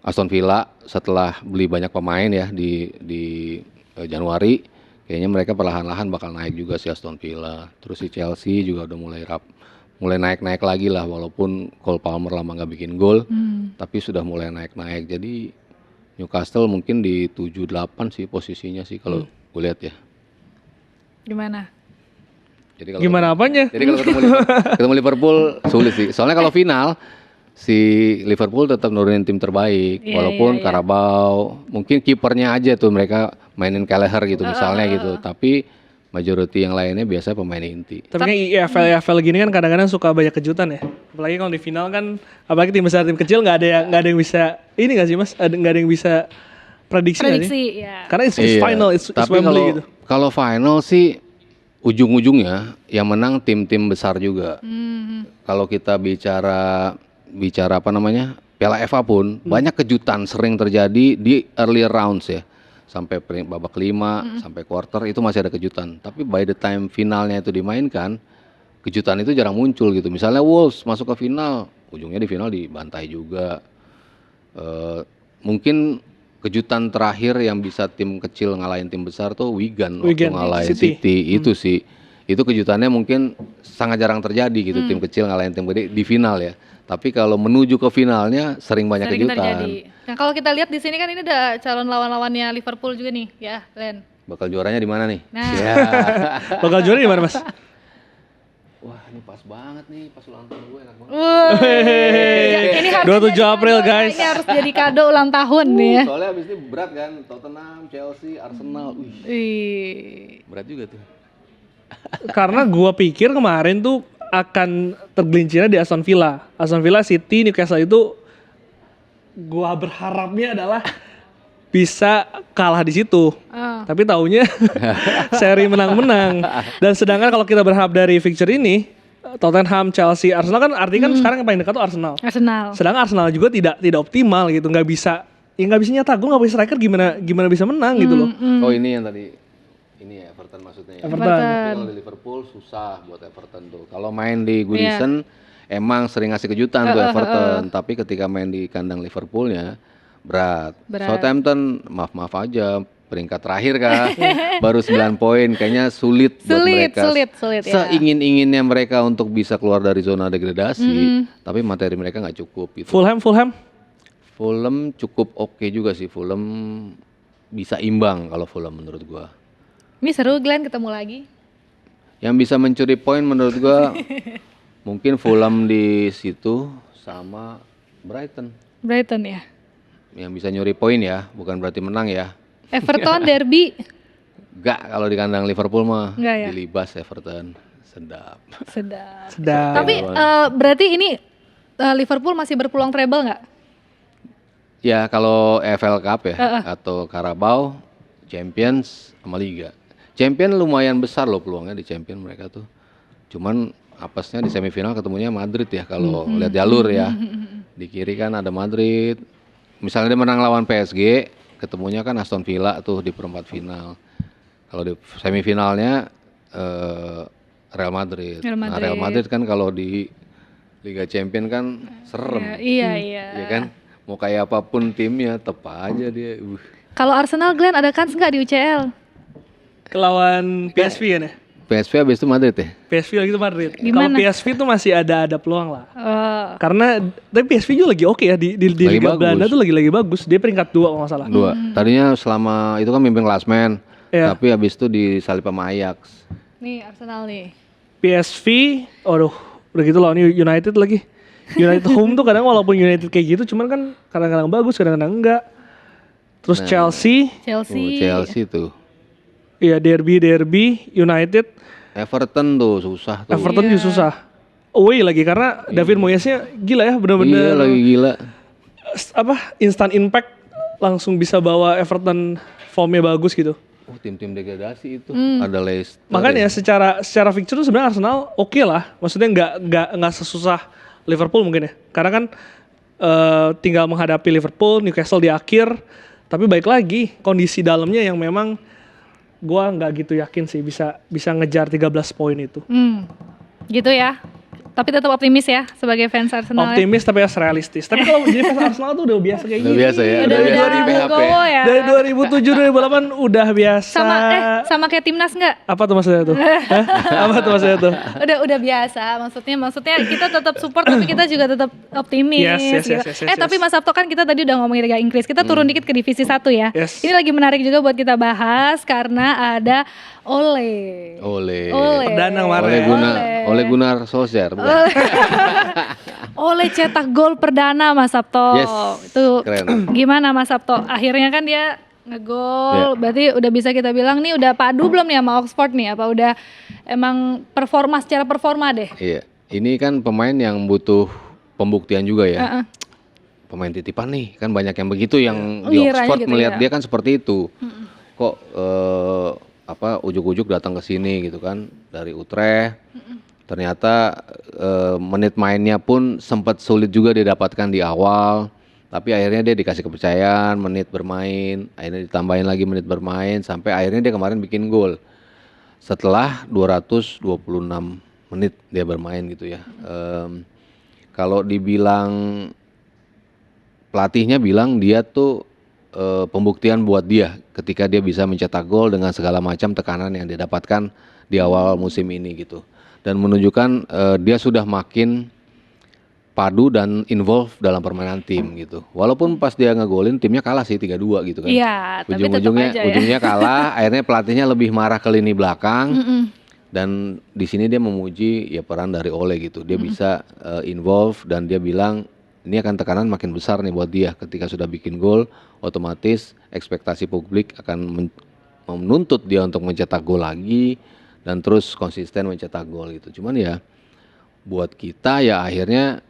Aston Villa setelah beli banyak pemain ya di Januari, kayaknya mereka perlahan-lahan bakal naik juga si Aston Villa. Terus si Chelsea juga udah mulai naik-naik lagi lah walaupun Cole Palmer lama nggak bikin gol, tapi sudah mulai naik-naik. Jadi Newcastle mungkin di 7-8 sih posisinya sih kalau gue lihat ya. Gimana? Jadi kalau Gimana apanya? Jadi kalau ketemu Liverpool sulit sih. Soalnya kalau final si Liverpool tetap nurunin tim terbaik, walaupun Carabao mungkin kipernya aja tuh mereka mainin Kelleher gitu misalnya gitu, tapi majority yang lainnya biasa pemain inti. Tapi kan EFL gini kan kadang-kadang suka banyak kejutan ya. Apalagi kalau di final kan, apalagi tim besar tim kecil nggak ada yang bisa ini nggak sih mas? Nggak ada yang bisa prediksi nggak sih? Ya. Karena it's final, it's Wembley gitu. Kalau final sih ujung-ujungnya yang menang tim-tim besar juga. Kalau kita bicara apa namanya Piala FA pun banyak kejutan sering terjadi di earlier rounds ya, sampai babak 5 sampai quarter itu masih ada kejutan. Tapi by the time finalnya itu dimainkan, kejutan itu jarang muncul gitu. Misalnya Wolves masuk ke final, ujungnya di final dibantai juga. Mungkin kejutan terakhir yang bisa tim kecil ngalahin tim besar tuh Wigan waktu ngalahin City. Itu sih, itu kejutannya mungkin sangat jarang terjadi gitu, tim kecil ngalahin tim gede di final ya. Tapi kalau menuju ke finalnya sering banyak kejutan. Terjadi. Nah kalau kita lihat di sini kan ini ada calon lawan-lawannya Liverpool juga nih, ya Len. Bakal juaranya di mana nih? Nah. Ya. Bakal juara di mana mas? Wah ini pas banget nih, pas ulang tahun gue enak banget. Ini 27 April guys. Ini harus jadi kado ulang tahun nih ya. Soalnya abis ini berat kan, Tottenham, Chelsea, Arsenal. Berat juga tuh. Karena gua pikir kemarin tuh akan tergelincirnya di Aston Villa. Aston Villa, City, Newcastle itu gua berharapnya adalah bisa kalah di situ. Tapi taunya seri menang-menang. Dan sedangkan kalau kita berharap dari fixture ini, Tottenham, Chelsea, Arsenal kan artinya kan sekarang yang paling dekat tuh Arsenal. Sedangkan Arsenal juga tidak optimal gitu, nggak bisa nyata. Gue nggak punya striker gimana bisa menang gitu loh. Oh ini yang tadi ini ya Everton maksudnya. Everton. Tapi kalau di Liverpool susah buat Everton tuh. Kalau main di Goodison emang sering ngasih kejutan tuh Everton. Tapi ketika main di kandang Liverpoolnya berat. Southampton maaf aja peringkat terakhir kah, baru 9 poin, kayaknya sulit buat mereka. Sulit ya. Seingin-inginnya mereka untuk bisa keluar dari zona degradasi, tapi materi mereka nggak cukup gitu. Fulham Cukup oke juga sih. Fulham bisa imbang kalau Fulham menurut gua. Ini seru Glenn ketemu lagi. Yang bisa mencuri poin menurut gua mungkin Fulham di situ sama Brighton ya. Yang bisa nyuri poin ya, bukan berarti menang ya. Everton derby. Enggak, kalau di kandang Liverpool mah ya? dilibas Everton. Sedap. Tapi berarti ini Liverpool masih berpeluang treble nggak? Ya kalau FL Cup ya atau Carabao, Champions sama Liga. Champion lumayan besar loh peluangnya di Champion mereka tuh. Cuman apesnya di semifinal ketemunya Madrid ya kalau lihat jalur ya. Di kiri kan ada Madrid. Misalnya dia menang lawan PSG, ketemunya kan Aston Villa tuh di perempat final. Kalau di semifinalnya Real Madrid. Nah, Real Madrid kan kalau di Liga Champion kan serem. Iya. Ya kan? Mau kayak apapun timnya tetap aja dia. Kalau Arsenal, Glenn, ada kans nggak di UCL? Lawan PSV kan ya? PSV habis itu Madrid ya? PSV lagi itu Madrid. Kalau Gimana? PSV tuh masih ada peluang lah. Oh. Karena tapi PSV juga lagi oke ya di Lagi Liga bagus. Belanda tuh lagi bagus. Dia peringkat 2 kalau nggak salah. 2. Tadinya selama itu kan mimpin klasmen, Iya. tapi habis itu disalip sama Ajax. Nih Arsenal nih. PSV, aduh, udah gitu loh. Ini United lagi. United home tuh kadang walaupun United kayak gitu, cuman kan kadang-kadang bagus, kadang-kadang enggak. Terus Chelsea, Chelsea tuh. iya derby, United, Everton tuh susah tuh. Everton juga susah. Away lagi karena David Moyesnya gila ya, Iya bener-bener lagi gila. instant impact langsung bisa bawa Everton formnya bagus gitu. Oh, tim-tim degradasi itu. Ada Leicester. Makanya ya. secara fixture tuh sebenarnya Arsenal oke lah. Maksudnya nggak sesusah Liverpool mungkin ya. Karena kan tinggal menghadapi Liverpool, Newcastle di akhir. Tapi baik lagi kondisi dalamnya yang memang gua nggak gitu yakin sih bisa ngejar 13 poin itu. Gitu ya. Tapi tetap optimis ya sebagai fans Arsenal. Optimis tapi harus realistis. Tapi kalau jadi fans Arsenal tuh udah biasa kayak Udah gini. biasa ya. Udah biasa di PHP. legowo ya. Dari 2007 2008 udah biasa. Sama kayak timnas nggak? Apa tuh maksudnya tuh? Hah? Apa tuh maksudnya tuh? Udah biasa. Maksudnya kita tetap support tapi kita juga tetap optimis. Yes, gitu. yes. Tapi Mas Sabto kan kita tadi udah ngomongin Liga Inggris. Kita turun dikit ke divisi 1 ya. Yes. Ini lagi menarik juga buat kita bahas karena ada Ole. Perdana kemarin. Ole Gunnar Solskjaer. bukan? Ole cetak gol perdana Mas Sabto. Yes, Itu keren. gimana Mas Sabto? Akhirnya kan dia ngegol. Ya. Berarti udah bisa kita bilang nih udah padu belum nih sama Oxford nih? Apa udah emang secara performa deh? Iya. Ini kan pemain yang butuh pembuktian juga ya. Heeh. Pemain titipan nih, kan banyak yang begitu yang di Ngiranya Oxford gitu melihat ya. dia kan seperti itu. Kok ujuk-ujuk datang ke sini gitu kan dari Utrecht. Ternyata menit mainnya pun sempat sulit juga didapatkan di awal. Tapi akhirnya dia dikasih kepercayaan, menit bermain, akhirnya ditambahin lagi menit bermain sampai akhirnya dia kemarin bikin gol. Setelah 226 menit dia bermain gitu ya. Kalau dibilang pelatihnya bilang dia tuh pembuktian buat dia ketika dia bisa mencetak gol dengan segala macam tekanan yang dia dapatkan di awal musim ini gitu. Dan menunjukkan dia sudah makin padu dan involve dalam permainan tim gitu. Walaupun pas dia ngegolin timnya kalah sih 3-2 gitu kan. Iya, tapi tetap aja ya. Ujungnya kalah, akhirnya pelatihnya lebih marah ke lini belakang. Dan di sini dia memuji ya peran dari Ole gitu. Dia bisa involve dan dia bilang ini akan tekanan makin besar nih buat dia ketika sudah bikin gol, otomatis ekspektasi publik akan menuntut dia untuk mencetak gol lagi dan terus konsisten mencetak gol gitu. Cuman ya buat kita ya akhirnya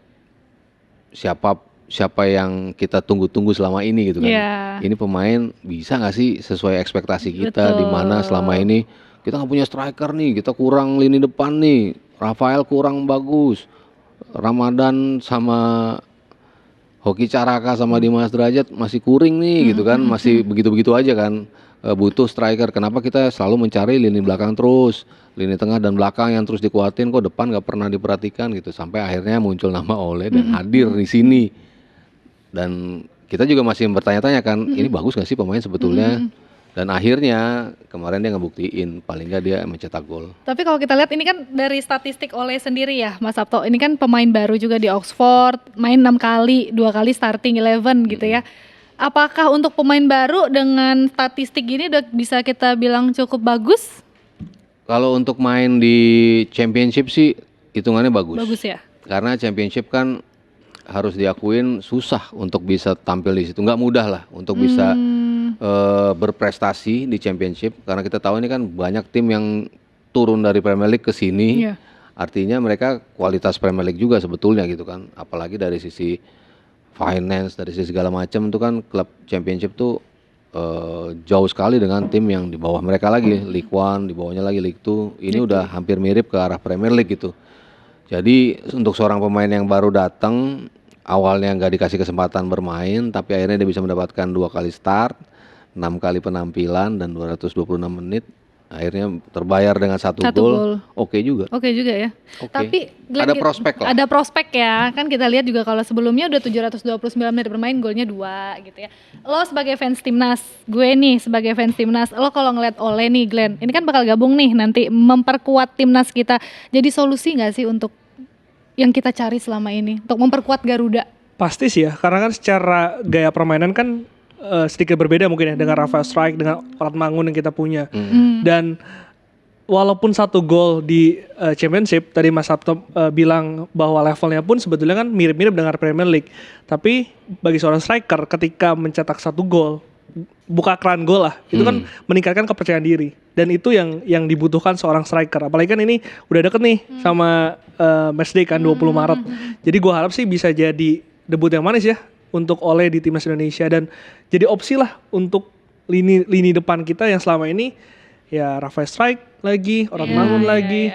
siapa yang kita tunggu-tunggu selama ini gitu kan. Yeah. Ini pemain bisa nggak sih sesuai ekspektasi kita, di mana selama ini kita nggak punya striker nih, kita kurang lini depan nih, Rafael kurang bagus, Ramadan sama Hoki Caraka sama Dimas Derajat masih kuring nih gitu kan, masih begitu-begitu aja kan. Butuh striker. Kenapa kita selalu mencari lini belakang terus, lini tengah dan belakang yang terus dikuatin, kok depan nggak pernah diperhatikan gitu. Sampai akhirnya muncul nama Ole dan hadir di sini. Dan kita juga masih bertanya-tanya kan, ini bagus nggak sih pemain sebetulnya? Dan akhirnya kemarin dia ngebuktiin, paling nggak dia mencetak gol. Tapi kalau kita lihat ini kan dari statistik Ole sendiri ya Mas Sabto, ini kan pemain baru juga di Oxford, main 6 kali, 2 kali starting 11 gitu ya. Apakah untuk pemain baru dengan statistik gini udah bisa kita bilang cukup bagus? Kalau untuk main di championship sih hitungannya bagus. Bagus ya? Karena championship kan harus diakuin susah untuk bisa tampil di situ. Nggak mudah lah untuk bisa berprestasi di championship. Karena kita tahu ini kan banyak tim yang turun dari Premier League ke sini. Iya. Artinya mereka kualitas Premier League juga sebetulnya gitu kan. Apalagi dari sisi finance, dari sisi segala macam itu kan klub championship tuh jauh sekali dengan tim yang di bawah mereka lagi, League One, di bawahnya lagi League Two. Ini udah hampir mirip ke arah Premier League gitu. Jadi untuk seorang pemain yang baru datang, awalnya nggak dikasih kesempatan bermain, tapi akhirnya dia bisa mendapatkan 2 kali start, 6 kali penampilan dan 226 menit. akhirnya terbayar dengan satu Satu gol. gol. Oke juga. Oke juga ya. Oke. Tapi Glenn, Ada prospek lah. Ada prospek ya. Kan kita lihat juga kalau sebelumnya udah 729 menit bermain, golnya 2 gitu ya. Lo sebagai fans timnas, gue nih sebagai fans timnas, lo kalau ngeliat Ole nih Glenn, ini kan bakal gabung nih nanti memperkuat timnas kita. Jadi solusi nggak sih untuk yang kita cari selama ini untuk memperkuat Garuda? Pasti sih ya, karena kan secara gaya permainan kan sedikit berbeda mungkin ya dengan Rafael Strike, dengan Ratmangun yang kita punya. Dan walaupun satu gol di Championship, tadi Mas Sabto bilang bahwa levelnya pun sebetulnya kan mirip-mirip dengan Premier League. Tapi bagi seorang striker ketika mencetak satu gol, buka keran gol lah, itu kan meningkatkan kepercayaan diri. Dan itu yang dibutuhkan seorang striker. Apalagi kan ini udah deket nih sama matchday kan 20 Maret. Jadi gue harap sih bisa jadi debut yang manis ya untuk Ole di timnas Indonesia, dan jadi opsi lah untuk lini depan kita yang selama ini ya Rafael Strike lagi, Ratmangun lagi,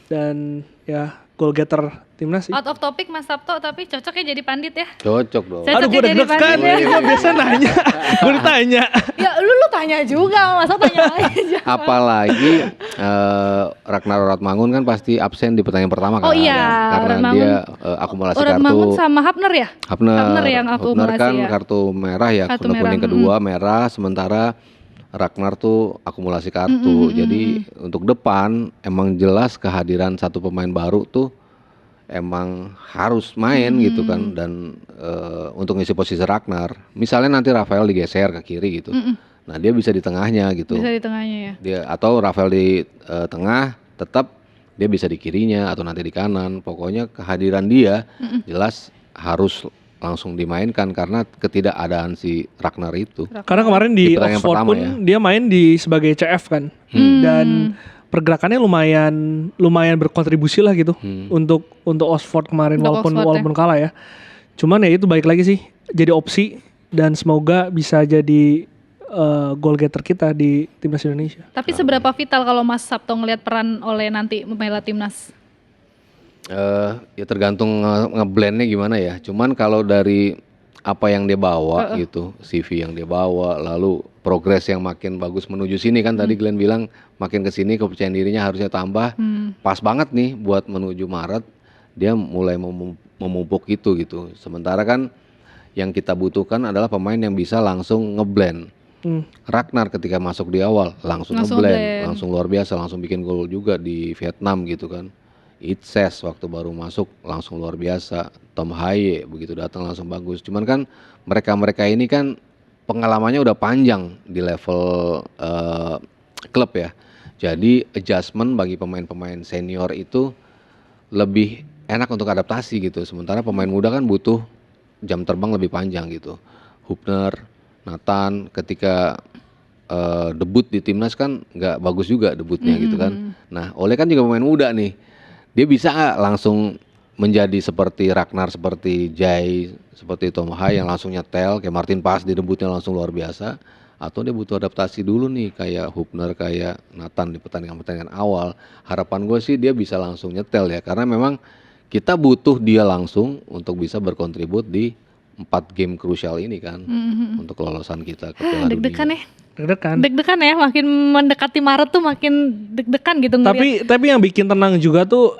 dan ya goal getter timnas sih. Out of topic Mas Sabto, tapi cocoknya jadi pandit ya. Cocok dong. Cocok Aduh gue jadi deg-degan, pandit ya. gue biasa nanya, gue ditanya. Ya lu tanya juga, masa tanya aja. Apalagi Ragnar Ratmangun kan pasti absen di pertandingan pertama kan. Oh iya, Karena Ratmangun, dia akumulasi kartu. Ratmangun sama Hapner ya? Hapner yang akumulasi kan ya. kartu merah ya, Kartu kuning merah, kedua merah, sementara Ragnar tuh akumulasi kartu. Jadi untuk depan emang jelas kehadiran satu pemain baru tuh emang harus main gitu kan, dan untuk ngisi posisi Ragnar. Misalnya nanti Rafael digeser ke kiri gitu. Nah, dia bisa di tengahnya gitu. Bisa di tengahnya ya. Dia atau Rafael di tengah, tetap dia bisa di kirinya atau nanti di kanan. Pokoknya kehadiran dia jelas harus langsung dimainkan karena ketidakadaan si Ragnar itu. Karena kemarin di pertandingan Oxford pertama pun ya. dia main sebagai CF kan, dan pergerakannya lumayan berkontribusi lah gitu untuk Oxford kemarin, Untuk Oxford, walaupun kalah ya. Cuman ya itu balik lagi sih jadi opsi, dan semoga bisa jadi goal getter kita di timnas Indonesia. Tapi seberapa vital kalau Mas Sabto ngelihat peran Ole nanti membela timnas? Ya tergantung ngeblendnya gimana ya. Cuman kalau dari apa yang dia bawa gitu, CV yang dia bawa, lalu progres yang makin bagus menuju sini kan, tadi Glenn bilang makin ke sini kepercayaan dirinya harusnya tambah. Pas banget nih buat menuju Maret dia mulai memupuk itu gitu. Sementara kan yang kita butuhkan adalah pemain yang bisa langsung ngeblend. Ragnar ketika masuk di awal langsung ngeblend, langsung luar biasa, langsung bikin gol juga di Vietnam gitu kan. Itses waktu baru masuk langsung luar biasa. Tom Haye begitu datang langsung bagus. Cuman kan mereka ini kan pengalamannya udah panjang di level klub ya. Jadi adjustment bagi pemain-pemain senior itu lebih enak untuk adaptasi gitu. Sementara pemain muda kan butuh jam terbang lebih panjang gitu. Hupner, Nathan ketika debut di timnas kan nggak bagus juga debutnya gitu kan. Nah, Ole kan juga pemain muda nih. Dia bisa nggak langsung menjadi seperti Ragnar, seperti Jai, seperti Tom Haye yang langsung nyetel, kayak Martin Paes di debutnya langsung luar biasa, atau dia butuh adaptasi dulu nih kayak Hupner, kayak Nathan di pertandingan-pertandingan awal. Harapan gue sih dia bisa langsung nyetel ya, karena memang kita butuh dia langsung untuk bisa berkontribut di 4 game krusial ini kan, untuk kelolosan kita ke Piala Dunia. Deg-degan ya. Deg-degan Ya, makin mendekati Maret tuh makin deg-degan gitu ngeliat. Tapi yang bikin tenang juga tuh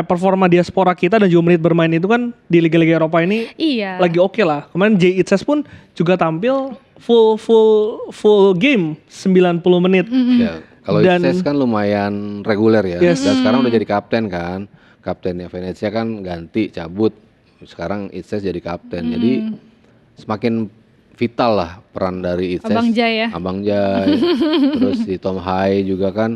performa diaspora kita dan juga menit bermain itu kan di liga-liga Eropa ini lagi oke lah. Kemarin Jay Itses pun juga tampil full game 90 menit. Ya, kalau Itses kan lumayan reguler ya. Dan sekarang udah jadi kapten kan. Kaptennya Venezia kan ganti, cabut. Sekarang Itses jadi kapten. Jadi semakin vital lah peran dari Itses. Abang Jai. Terus si Tom Haye juga kan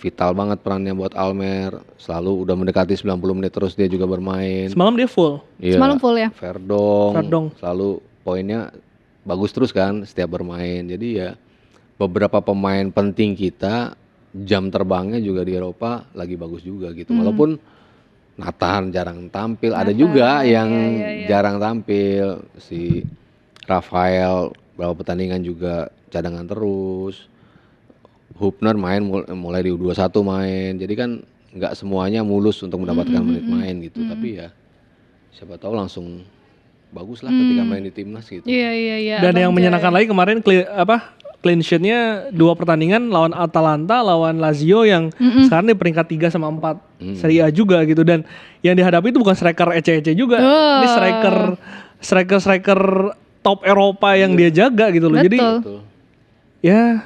vital banget perannya buat Almer. Selalu udah mendekati 90 menit terus dia juga bermain. Semalam dia full. Iya, Semalam full ya. Verdong. Selalu poinnya bagus terus kan setiap bermain. Jadi ya beberapa pemain penting kita jam terbangnya juga di Eropa lagi bagus juga gitu. Walaupun Nathan jarang tampil, ada juga yang jarang tampil. Si Rafael beberapa pertandingan juga cadangan terus. Hupner main mulai di U21 main. Jadi kan nggak semuanya mulus untuk mendapatkan menit main gitu. Tapi ya siapa tahu langsung bagus lah ketika main di timnas gitu. Iya. Dan yang menyenangkan lagi kemarin clean sheet-nya 2 pertandingan lawan Atalanta, lawan Lazio yang sekarang di peringkat 3 sama 4 Serie A juga gitu, dan yang dihadapi itu bukan striker ece-ece juga. Ini striker top Eropa yang dia jaga gitu loh. Betul. Jadi ya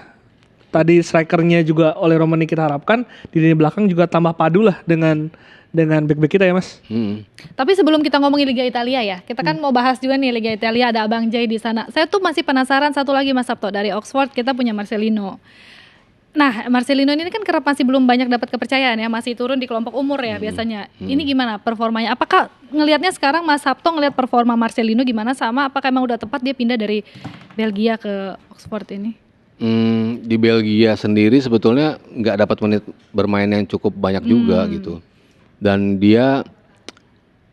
tadi strikernya juga oleh Romani kita harapkan di lini belakang juga tambah padu lah dengan back-back kita ya Mas. Tapi sebelum kita ngomongin Liga Italia ya, kita kan mau bahas juga nih Liga Italia, ada Abang Jay di sana. Saya tuh masih penasaran satu lagi Mas Sabto, dari Oxford kita punya Marcelino. Nah, Marcelino ini kan kerap masih belum banyak dapat kepercayaan ya, masih turun di kelompok umur ya biasanya. Ini gimana performanya? Apakah ngelihatnya sekarang Mas Sabto ngelihat performa Marcelino gimana, sama apakah emang udah tepat dia pindah dari Belgia ke Oxford ini? Di Belgia sendiri sebetulnya nggak dapat menit bermain yang cukup banyak juga gitu. Dan dia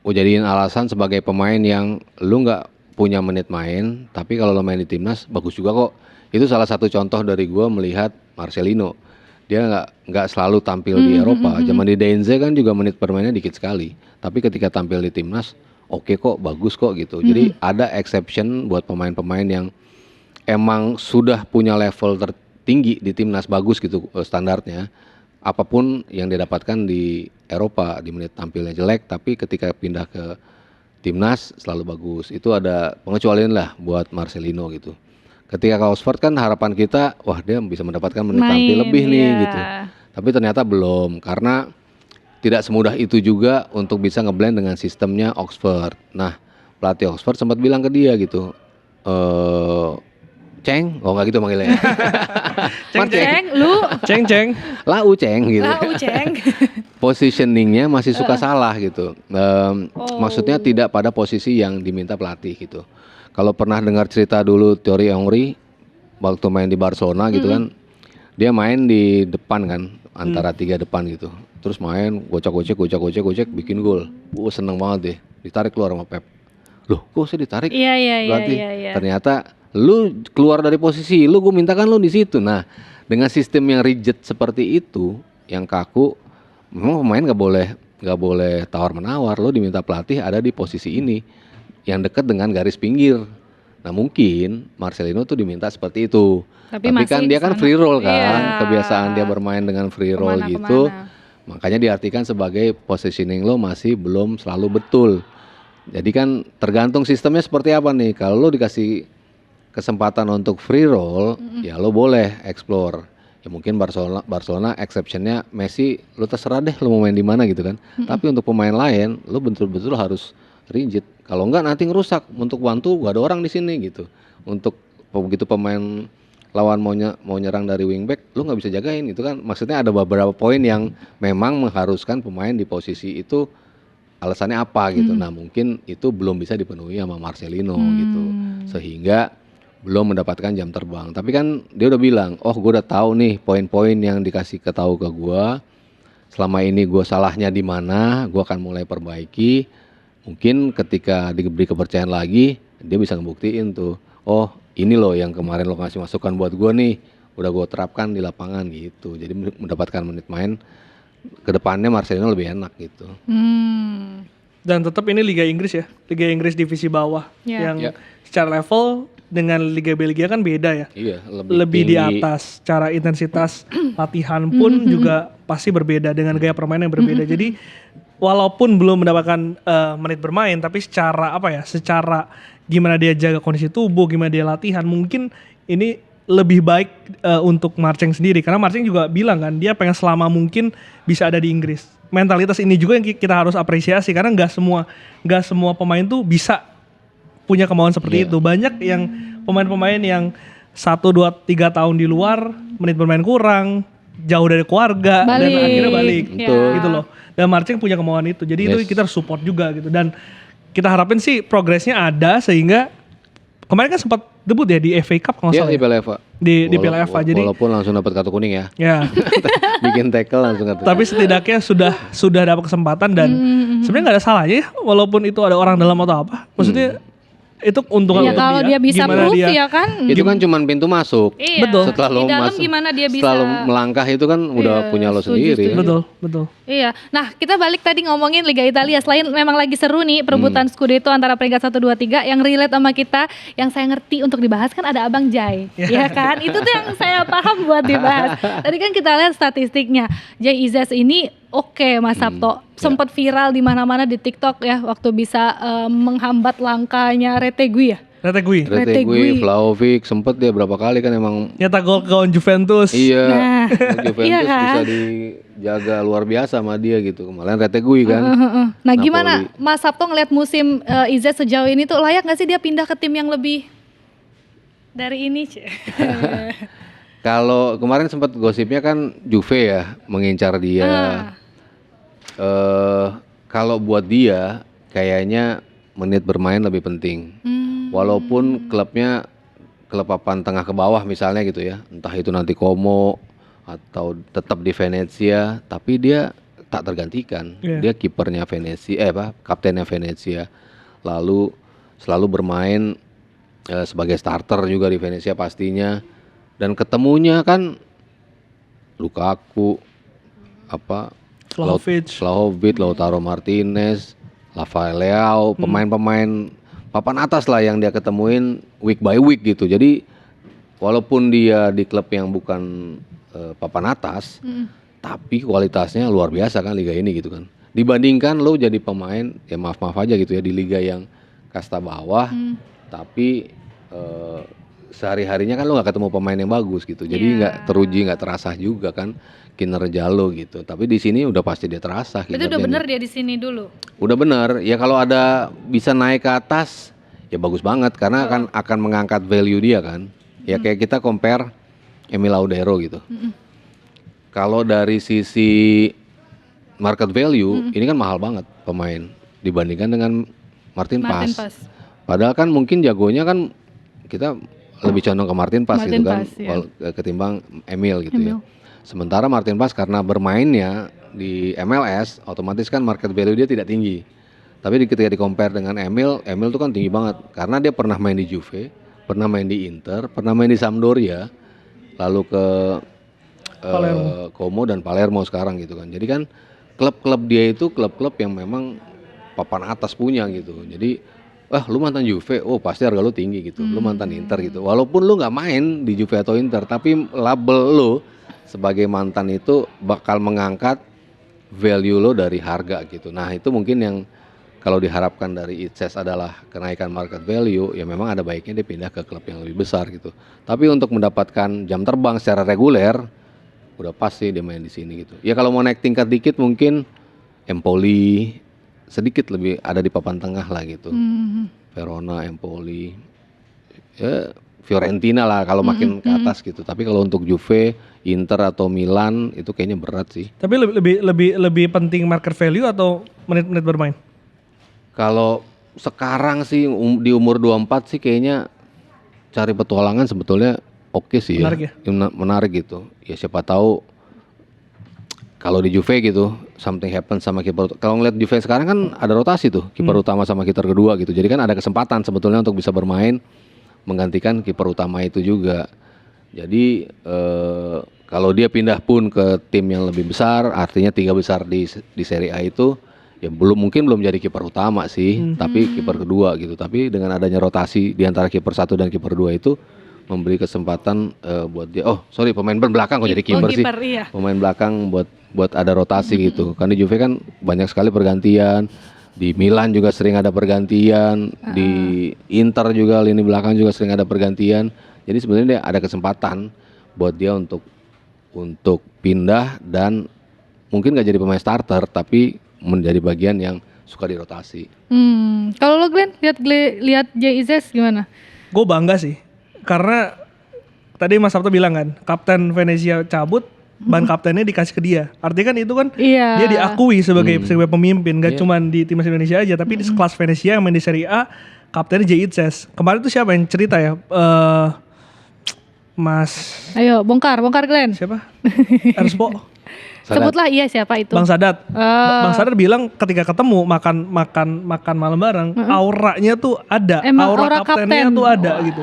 jadiin alasan sebagai pemain yang lu nggak punya menit main, tapi kalau lo main di timnas bagus juga kok. Itu salah satu contoh dari gue melihat Marcelino. Dia nggak selalu tampil di Eropa. Zaman di Denze kan juga menit bermainnya dikit sekali. Tapi ketika tampil di timnas, oke kok, bagus kok gitu. Jadi ada exception buat pemain-pemain yang emang sudah punya level tertinggi di timnas, bagus gitu standarnya. Apapun yang didapatkan di Eropa, di menit tampilnya jelek, tapi ketika pindah ke timnas selalu bagus. Itu ada pengecualian lah buat Marcelino gitu. Ketika ke Oxford kan harapan kita, wah dia bisa mendapatkan menit tampil lebih nih gitu. Tapi ternyata belum, karena tidak semudah itu juga untuk bisa ngeblend dengan sistemnya Oxford. Nah, pelatih Oxford sempat bilang ke dia gitu, Ceng, nggak gitu manggilnya. Ceng, lu. Ceng. Lau Ceng gitu. Ceng. Positioningnya masih suka salah gitu. Maksudnya tidak pada posisi yang diminta pelatih gitu. Kalau pernah dengar cerita dulu Thierry Henry waktu main di Barcelona gitu kan, dia main di depan kan, antara 3 depan gitu. Terus main gocek, bikin gol. Seneng banget deh. Ditarik keluar sama Pep. Loh, kok saya ditarik? Iya. Berarti ternyata lu keluar dari posisi lu, gue mintakan lu di situ. Nah, dengan sistem yang rigid seperti itu, yang kaku, memang pemain nggak boleh tawar menawar. Lu diminta pelatih ada di posisi ini, yang dekat dengan garis pinggir. Nah, mungkin Marcelino tuh diminta seperti itu. Tapi kan dia kan free roll kan, kebiasaan dia bermain dengan free roll gitu. Makanya diartikan sebagai positioning lo masih belum selalu betul. Jadi kan tergantung sistemnya seperti apa nih. Kalau lo dikasih kesempatan untuk free roll, ya lo boleh explore. Ya mungkin Barcelona exceptionnya Messi, lo terserah deh lo mau main di mana gitu kan. Tapi untuk pemain lain, lo betul-betul harus rigid. Kalau enggak nanti ngerusak. Untuk bantu gak ada orang di sini gitu. Untuk begitu pemain lawan mau nyerang dari wingback, lo nggak bisa jagain gitu kan. Maksudnya ada beberapa poin yang memang mengharuskan pemain di posisi itu. Alasannya apa gitu. Nah mungkin itu belum bisa dipenuhi sama Marcelino gitu. Sehingga belum mendapatkan jam terbang. Tapi kan dia udah bilang, oh gue udah tahu nih poin-poin yang dikasih ketahu ke gue. Selama ini gue salahnya di mana, gue akan mulai perbaiki. Mungkin ketika diberi kepercayaan lagi, dia bisa ngebuktiin tuh, oh ini loh yang kemarin lo ngasih masukan buat gue nih, udah gue terapkan di lapangan gitu. Jadi mendapatkan menit main, kedepannya Marcelino lebih enak gitu. Dan tetap ini Liga Inggris ya, Liga Inggris divisi bawah yang secara level dengan Liga Belgia kan beda ya. Iya, lebih di atas. Cara intensitas latihan pun juga pasti berbeda dengan gaya permainan yang berbeda. Jadi walaupun belum mendapatkan menit bermain, tapi secara secara gimana dia jaga kondisi tubuh, gimana dia latihan, mungkin ini lebih baik untuk Marceng sendiri. Karena Marceng juga bilang kan, dia pengen selama mungkin bisa ada di Inggris. Mentalitas ini juga yang kita harus apresiasi, karena nggak semua pemain tuh bisa punya kemauan seperti itu. Banyak yang pemain-pemain yang 1, 2, 3 tahun di luar, menit bermain kurang, jauh dari keluarga, dan akhirnya balik gitu loh. Dan Marceng punya kemauan itu, jadi itu kita harus support juga gitu. Dan kita harapin sih progresnya ada, sehingga kemarin kan sempat debut ya di FA Cup kalau nggak salah. Di Piala FA. Di Piala FA. Jadi walaupun langsung dapat kartu kuning ya. Bikin tackle langsung kartu. Tapi setidaknya sudah dapat kesempatan, dan sebenarnya nggak ada salahnya ya, walaupun itu ada orang dalam atau apa. Maksudnya itu keuntungan Ya untuk kalau dia bisa Gimana proof dia, ya kan. Itu kan cuman pintu masuk. Iya. Betul. Setelah lo Di dalam masuk, gimana dia bisa. setelah lo melangkah itu kan udah Iya, punya lo setuju, sendiri. setuju. Betul, betul. Iya. Nah, kita balik tadi ngomongin Liga Italia. Selain memang lagi seru nih perebutan Scudetto antara peringkat 1 2 3 yang relate sama kita, yang saya ngerti untuk dibahas kan ada Abang Jai. Ya kan? Itu tuh yang saya paham buat dibahas. Tadi kan kita lihat statistiknya. Jai Izzes ini oke, Mas Sabto. Sempat viral di mana-mana di TikTok ya waktu bisa menghambat langkahnya Retegui ya. Retegui. Retegui, Vlahovic sempet dia berapa kali kan emang. Nyetak gol ke Juventus. Iya, Nah, Juventus iya kan? bisa dijaga luar biasa sama dia gitu. Kemarin Retegui kan. Nah, Napoli. gimana Mas Sabto ngeliat musim Izzes sejauh ini tuh layak gak sih dia pindah ke tim yang lebih dari ini? Kalau kemarin sempat gosipnya kan Juve ya mengincar dia. Kalau buat dia kayaknya menit bermain lebih penting. Walaupun klubnya klub papan tengah ke bawah misalnya gitu ya, entah itu nanti Como atau tetap di Venezia, tapi dia tak tergantikan. Dia kipernya Venezia, kaptennya Venezia. Lalu selalu bermain sebagai starter juga di Venezia pastinya. Dan ketemunya kan Lukaku, Vlahovic, Lautaro Martinez, Rafael Leao, pemain-pemain papan atas lah yang dia ketemuin week by week gitu. Jadi walaupun dia di klub yang bukan papan atas, tapi kualitasnya luar biasa kan liga ini gitu kan. Dibandingkan lo jadi pemain ya maaf aja gitu ya di liga yang kasta bawah, tapi sehari-harinya kan lo nggak ketemu pemain yang bagus gitu. Jadi nggak teruji, nggak terasa juga kan kinerja lo gitu. Tapi di sini udah pasti dia terasa. Itu udah bener dia di sini dulu. Udah bener. Ya kalau ada bisa naik ke atas ya bagus banget karena akan mengangkat value dia kan. Ya kayak kita compare Emil Laudero gitu. Kalau dari sisi market value ini kan mahal banget pemain dibandingkan dengan Martin Paes. Padahal kan mungkin jagonya kan kita lebih condong ke Martin Paes gitu kan ketimbang Emil gitu ya. Sementara Martin Paes karena bermainnya di MLS otomatis kan market value dia tidak tinggi. Tapi ketika di compare dengan Emil tuh kan tinggi banget karena dia pernah main di Juve, pernah main di Inter, pernah main di Sampdoria, lalu ke Como dan Palermo sekarang gitu kan. Jadi kan klub-klub dia itu klub-klub yang memang papan atas punya gitu. Jadi lu mantan Juve, pasti harga lu tinggi gitu. Lu mantan Inter gitu. Walaupun lu nggak main di Juve atau Inter, tapi label lu sebagai mantan itu bakal mengangkat value lo dari harga gitu. Nah itu mungkin yang kalau diharapkan dari Izzes adalah kenaikan market value, ya memang ada baiknya dia pindah ke klub yang lebih besar gitu. Tapi untuk mendapatkan jam terbang secara reguler, udah pasti dia main di sini gitu. Ya kalau mau naik tingkat dikit mungkin Empoli sedikit lebih ada di papan tengah lah gitu. Verona, Empoli, ya Fiorentina lah kalau makin ke atas gitu. Tapi kalau untuk Juve, Inter atau Milan itu kayaknya berat sih. Tapi lebih penting market value atau menit-menit bermain? Kalau sekarang sih di umur 24 sih kayaknya cari petualangan sebetulnya oke sih menarik ya. Menarik gitu. Ya siapa tahu kalau di Juve gitu something happen sama kiper. Kalau ngeliat Juve sekarang kan ada rotasi tuh kiper utama sama kiper kedua gitu. Jadi kan ada kesempatan sebetulnya untuk bisa bermain menggantikan kiper utama itu juga. Jadi kalau dia pindah pun ke tim yang lebih besar, artinya 3 besar di Serie A itu ya mungkin belum jadi kiper utama sih, tapi kiper kedua gitu. Tapi dengan adanya rotasi di antara kiper 1 dan kiper 2 itu memberi kesempatan buat dia. Pemain belakang kok jadi kiper sih. Iya. Pemain belakang buat ada rotasi gitu. Kan di Juve kan banyak sekali pergantian. Di Milan juga sering ada pergantian, di Inter juga lini belakang juga sering ada pergantian. Jadi sebenarnya dia ada kesempatan buat dia untuk pindah dan mungkin gak jadi pemain starter tapi menjadi bagian yang suka dirotasi. Kalau lo Glenn lihat Jai Izzes gimana? Gue bangga sih karena tadi Mas Sabto bilang kan kapten Venezia cabut, ban kaptennya dikasih ke dia. Artinya kan itu kan dia diakui sebagai pemimpin, gak cuma di timnas Indonesia aja, tapi di kelas Venezia yang main di Serie A, kaptennya Jai Izzes. Kemarin tuh siapa yang cerita ya? Mas. Ayo bongkar Glenn. Siapa? Erspo. Sebutlah siapa itu? Bang Sadat. Bang Sadat bilang ketika ketemu makan malam bareng, auranya tuh ada, Emang aura kaptennya kapten tuh ada gitu.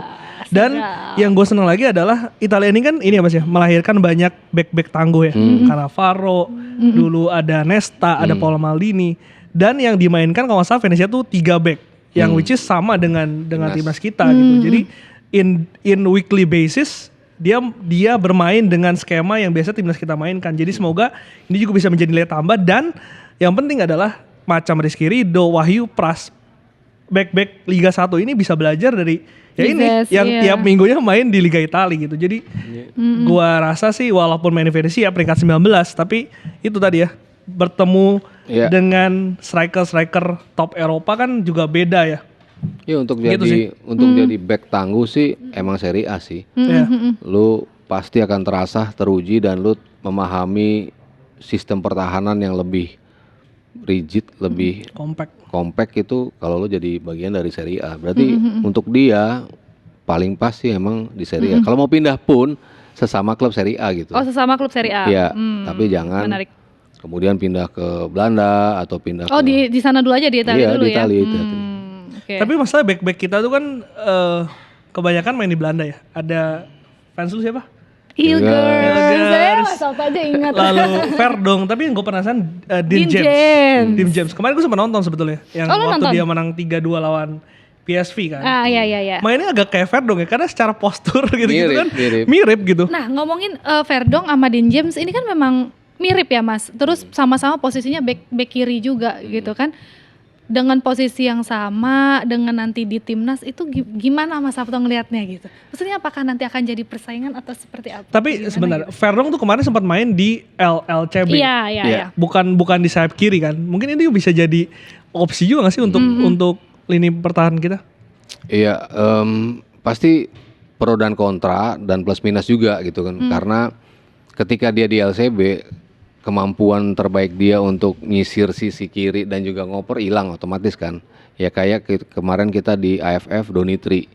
Dan yang gue seneng lagi adalah Italia ini kan ini ya Mas ya, melahirkan banyak back tangguh ya. Cannavaro, dulu ada Nesta, ada Paolo Maldini, dan yang dimainkan kalau nggak salah Venezia tuh 3 back, yang which is sama dengan timnas kita gitu. Jadi in weekly basis dia bermain dengan skema yang biasa timnas kita mainkan. Jadi semoga ini juga bisa menjadi nilai tambah, dan yang penting adalah macam Rizky Ridho, Wahyu Pras, back Liga 1 ini bisa belajar dari yang tiap minggunya main di Liga Italia gitu. Jadi gua rasa sih walaupun main di Venezia peringkat 19, tapi itu tadi ya, bertemu dengan striker top Eropa kan juga beda ya. Ya untuk Gitu jadi back tangguh sih emang Serie A sih. Lu pasti akan terasa teruji dan lu memahami sistem pertahanan yang lebih rigid, lebih compact itu kalau lu jadi bagian dari Serie A. Berarti untuk dia paling pas sih emang di Serie A. Kalau mau pindah pun sesama klub Serie A gitu. Oh, sesama klub Serie A. Iya, tapi jangan kemudian pindah ke Belanda atau pindah ke di sana dulu aja, di Italia dulu di ya. Italia, Okay. Tapi masalah back kita tuh kan kebanyakan main di Belanda ya. Ada fans lu siapa? Hilgers. Saya asal aja ingat. Lalu Verdong, tapi yang gue penasaran Dean James. Kemarin gue sempat nonton sebetulnya, yang waktu dia menang 3-2 lawan PSV kan. Iya. Mainnya agak kayak Verdong ya, karena secara postur gitu kan mirip gitu. Nah, ngomongin Verdong sama Dean James ini kan memang mirip ya Mas. Terus sama-sama posisinya back kiri juga gitu kan. Dengan posisi yang sama, dengan nanti di timnas itu gimana Mas Sabto ngelihatnya gitu? Maksudnya apakah nanti akan jadi persaingan atau seperti apa? Tapi sebenarnya gitu? Verdong tuh kemarin sempat main di LCB. Iya. Bukan di sayap kiri kan? Mungkin ini bisa jadi opsi juga nggak sih untuk lini pertahanan kita? Iya, pasti pro dan kontra dan plus minus juga gitu kan. Karena ketika dia di LCB, kemampuan terbaik dia untuk nyisir sisi kiri dan juga ngoper hilang otomatis kan. Ya kayak kemarin kita di AFF Donitri.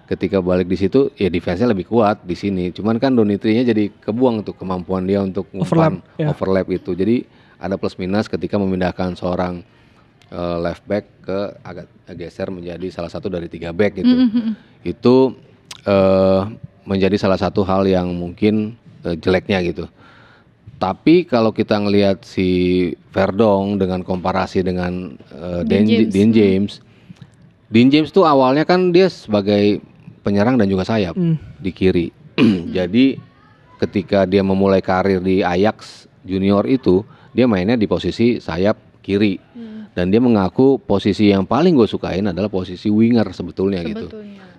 Ketika balik di situ ya defense-nya lebih kuat di sini. Cuman kan Donitrinya jadi kebuang tuh kemampuan dia untuk overlap itu. Jadi ada plus minus ketika memindahkan seorang left back ke agak geser menjadi salah satu dari 3 back gitu. Itu menjadi salah satu hal yang mungkin jeleknya gitu. Tapi kalau kita ngelihat si Verdong dengan komparasi dengan Dean James tuh awalnya kan dia sebagai penyerang dan juga sayap di kiri. Jadi ketika dia memulai karir di Ajax Junior itu, dia mainnya di posisi sayap kiri. Dan dia mengaku posisi yang paling gue sukain adalah posisi winger sebetulnya gitu.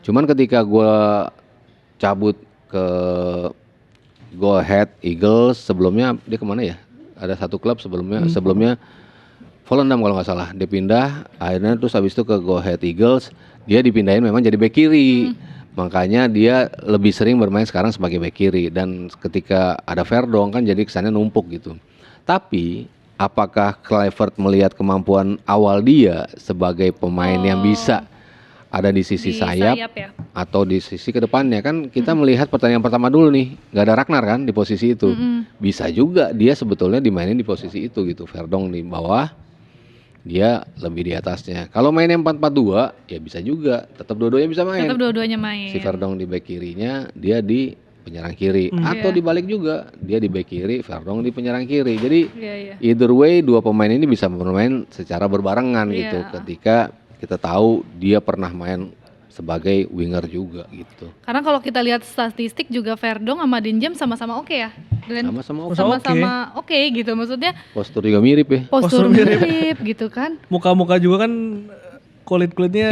Cuman ketika gue cabut ke Go Ahead Eagles, sebelumnya dia kemana ya? Ada satu klub sebelumnya Volendam kalau nggak salah. Dia pindah, akhirnya terus habis itu ke Go Ahead Eagles, dia dipindahin memang jadi bek kiri. Makanya dia lebih sering bermain sekarang sebagai bek kiri. Dan ketika ada Verdong kan jadi kesannya numpuk gitu. Tapi apakah Kluivert melihat kemampuan awal dia sebagai pemain yang bisa ada di sisi sayap ya? Atau di sisi kedepannya kan kita melihat pertandingan pertama dulu nih nggak ada Ragnar kan di posisi itu. Bisa juga dia sebetulnya dimainin di posisi itu gitu. Verdong di bawah, dia lebih di atasnya. Kalau mainnya 4-4-2 ya bisa juga, tetap dua-duanya bisa main. Tetap dua-duanya main. Si Verdong di bek kirinya, dia di penyerang kiri. Atau dibalik juga, dia di bek kiri, Verdong di penyerang kiri. Jadi either way dua pemain ini bisa bermain secara berbarengan gitu. Ketika kita tahu dia pernah main sebagai winger juga gitu. Karena kalau kita lihat statistik juga Verdong sama Dean James sama-sama oke ya. Sama-sama oke gitu, maksudnya. Postur juga mirip ya. Postur mirip gitu kan. Muka-muka juga kan kulit-kulitnya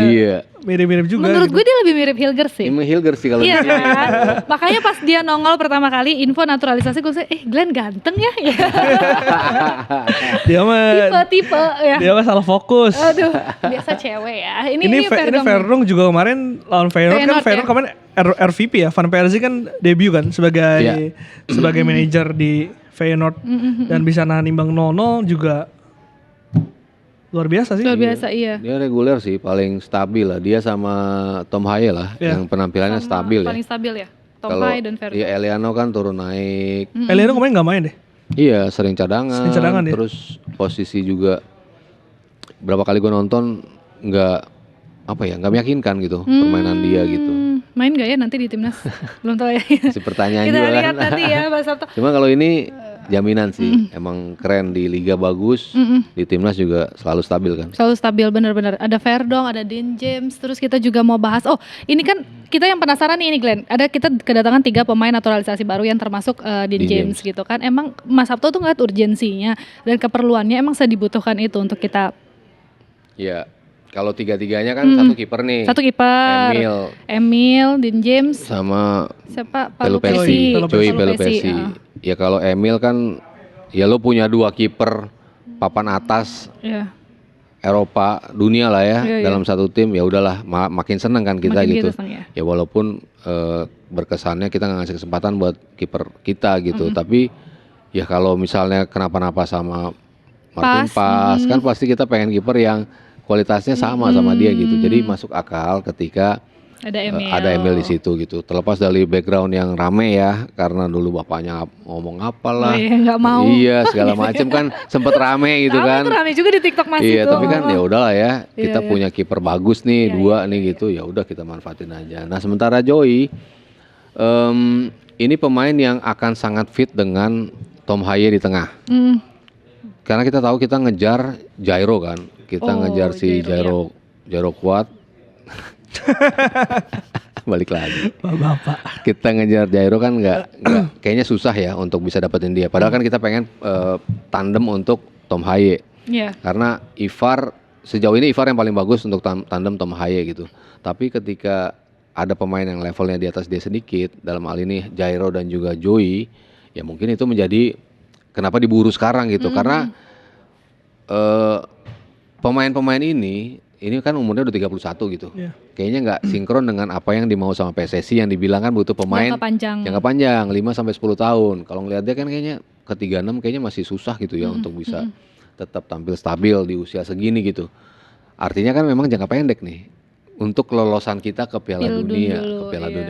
mirip-mirip juga. Menurut gitu. gue dia lebih mirip Hilgers sih. Hilgers sih kalau iya kan? Makanya pas dia nongol pertama kali info naturalisasi gue bilang, Glenn ganteng ya. Dia mah tipe ya. Dia mah salah fokus. Aduh, biasa cewek ya. Ini Verdong juga kemarin lawan Feyenoord kan kemarin RVP ya. Van Persie kan debut kan sebagai manajer di Feyenoord dan bisa nahan imbang 0-0 juga. Luar biasa sih. Luar biasa iya. Dia reguler sih, paling stabil lah. Dia sama Tom Haye lah, yang penampilannya stabil ya. Paling stabil ya. Tom Haye dan Verdong. Iya, Eliano kan turun naik. Eliano kemarin nggak main deh. Iya, sering cadangan. Sering cadangan ya? Terus posisi juga berapa kali gue nonton nggak nggak meyakinkan gitu permainan dia gitu. Main gak ya nanti di timnas? Belum tahu ya. Si pertanyaan Kita juga lihat kan. nanti ya Mas Sabto. Cuma kalau ini jaminan sih, emang keren di liga bagus, di timnas juga selalu stabil kan. Selalu stabil, benar-benar. Ada Verdong, ada Dean James. Terus kita juga mau bahas, ini kan kita yang penasaran nih ini Glenn. Ada kita kedatangan 3 pemain naturalisasi baru yang termasuk Dean James gitu kan. Emang Mas Sabto tuh ngeliat urgensinya dan keperluannya emang dibutuhkan itu untuk kita. Ya, kalau tiga-tiganya kan satu kiper nih. Satu kiper. Emil, Dean James, sama siapa? Pelupesi. Pelupesi. Ya kalau Emil kan ya lo punya 2 kiper papan atas Eropa dunia lah ya dalam satu tim, ya udahlah makin seneng kan kita makin gitu. Ya walaupun berkesannya kita nggak ngasih kesempatan buat kiper kita gitu, tapi ya kalau misalnya kenapa-napa sama Martin Pas kan pasti kita pengen kiper yang kualitasnya sama dia gitu. Jadi masuk akal ketika ada Emil di situ gitu. Terlepas dari background yang rame ya, karena dulu bapaknya ngomong apalah. Nggak mau. Iya, segala macam kan sempet rame gitu kan. Rame juga di TikTok masih Iya, tuh. tapi kan ya udahlah ya. Kita punya kiper bagus nih, 2 nih gitu. Ya udah kita manfaatin aja. Nah, sementara Joey ini pemain yang akan sangat fit dengan Tom Haye di tengah. Karena kita tahu kita ngejar Jairo kan. Kita ngejar si Jairo kuat. Balik lagi. Bapak. Kita ngejar Jairo kan nggak kayaknya susah ya untuk bisa dapetin dia. Padahal kan kita pengen tandem untuk Tom Haye. Karena sejauh ini Ivar yang paling bagus untuk tandem Tom Haye gitu. Tapi ketika ada pemain yang levelnya di atas dia sedikit, dalam hal ini Jairo dan juga Joey, ya mungkin itu menjadi kenapa diburu sekarang gitu. Karena pemain-pemain ini kan umurnya udah 31 gitu. Kayaknya nggak sinkron dengan apa yang dimau sama PSSI yang dibilang kan butuh pemain jangka panjang 5 sampai 10 tahun. Kalau ngelihat dia kan kayaknya ke 36 kayaknya masih susah gitu ya untuk bisa tetap tampil stabil di usia segini gitu. Artinya kan memang jangka pendek nih. Untuk kelolosan kita ke Piala Dunia,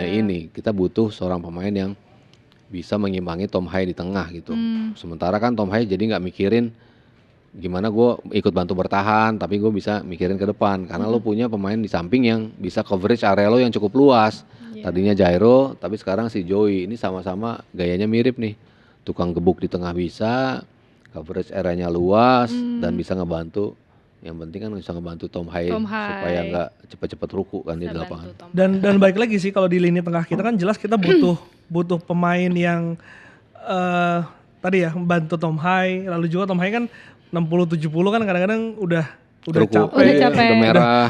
ini kita butuh seorang pemain yang bisa mengimbangi Tom Haye di tengah gitu. Sementara kan Tom Haye jadi nggak mikirin gimana gue ikut bantu bertahan, tapi gue bisa mikirin ke depan karena lo punya pemain di samping yang bisa coverage area lo yang cukup luas. Tadinya Jairo, tapi sekarang si Joey ini sama-sama gayanya mirip nih, tukang gebuk di tengah bisa, coverage areanya luas dan bisa ngebantu. Yang penting kan bisa ngebantu Tom Haye supaya nggak cepet-cepet ruku kan di lapangan. Dan baik lagi sih kalau di lini tengah kita kan jelas kita butuh pemain yang tadi ya bantu Tom Haye, lalu juga Tom Haye kan 60-70 kan kadang-kadang udah capek.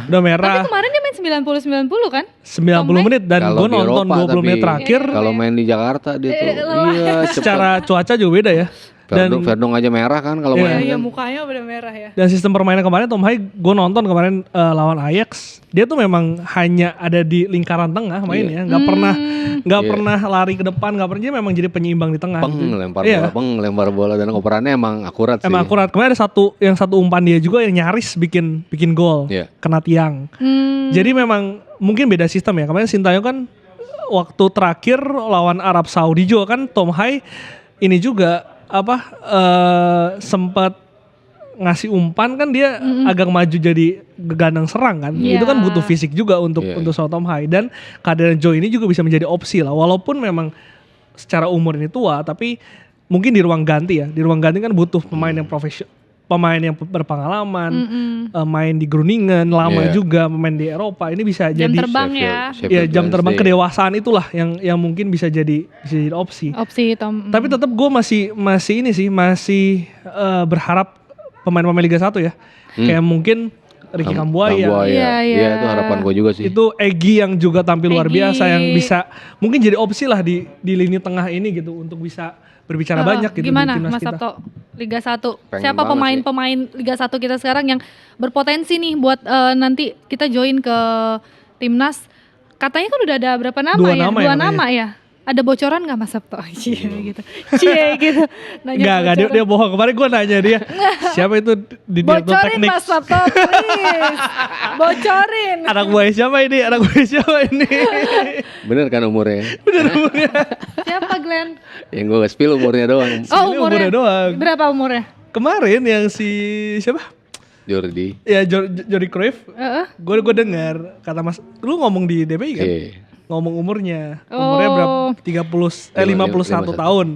Udah merah. Tapi kemarin dia main 90-90 kan? 90 menit dan gue nonton 20 menit terakhir. Kalau main di Jakarta dia tuh iya secara cuaca juga beda ya. Verdong aja merah kan kalau main. Iya, mukanya udah merah ya. Dan sistem permainan kemarin Tom Haye gue nonton kemarin lawan Ajax, dia tuh memang hanya ada di lingkaran tengah mainnya, nggak pernah lari ke depan, nggak pernah, dia memang jadi penyeimbang di tengah. Lempar bola dan operannya emang akurat sih. Emang akurat. Kemarin ada satu umpan dia juga yang nyaris bikin gol, kena tiang. Jadi memang mungkin beda sistem ya. Kemarin Sintayong kan waktu terakhir lawan Arab Saudi juga kan Tom Haye ini juga sempat ngasih umpan kan dia agak maju jadi gelandang serang kan. Itu kan butuh fisik juga untuk Tom Haye, dan kehadiran Joe ini juga bisa menjadi opsi lah, walaupun memang secara umur ini tua, tapi mungkin di ruang ganti kan butuh pemain yang pemain yang berpengalaman, main di Groningen lama juga, pemain di Eropa, ini bisa jam jadi terbang jam terbang kedewasaan itulah yang mungkin bisa jadi opsi Tom. Tapi tetap gue masih berharap pemain-pemain Liga 1 ya, kayak mungkin Ricky Kambuaya. Iya, itu harapan gue juga sih. Itu Egy yang juga tampil luar biasa, yang bisa mungkin jadi opsi lah di lini tengah ini gitu untuk bisa berbicara banyak gitu. Gimana Mas Sabto, Liga 1? Siapa pemain-pemain Liga 1 kita sekarang yang berpotensi nih buat nanti kita join ke timnas? Katanya kan udah ada berapa nama? Dua nama ya? Ada bocoran nggak Mas Sabto? Cie gitu. Cie gitu. Enggak, dia bohong. Kemarin gue nanya dia, siapa itu di direktur bocorin teknik? Mas Sabto, please. Bocorin. Anak buah siapa ini? Bener kan umurnya? Siapa Glenn? Yang gue spill umurnya doang. Oh, Ini umurnya doang. Berapa umurnya? Kemarin yang si siapa? Jordi. Ya Jordi Cruyff. Gue dengar kata Mas, lu ngomong di DPI kan? Ngomong umurnya berapa? 51 tahun.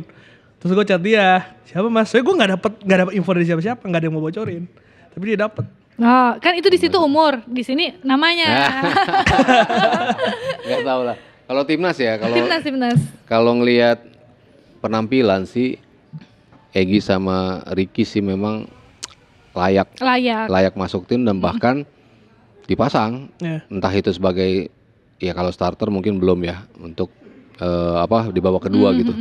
Terus gue chat dia, siapa Mas? Soalnya gue nggak dapet info dari siapa, nggak ada yang mau bocorin. Tapi dia dapet. Oh, kan itu di situ umur, di sini namanya. Gak tau lah. Kalau timnas ya, timnas. Kalau ngelihat penampilan sih, Egy sama Ricky sih memang layak masuk tim dan bahkan dipasang. Entah itu sebagai ya kalau starter mungkin belum ya untuk di babak kedua gitu.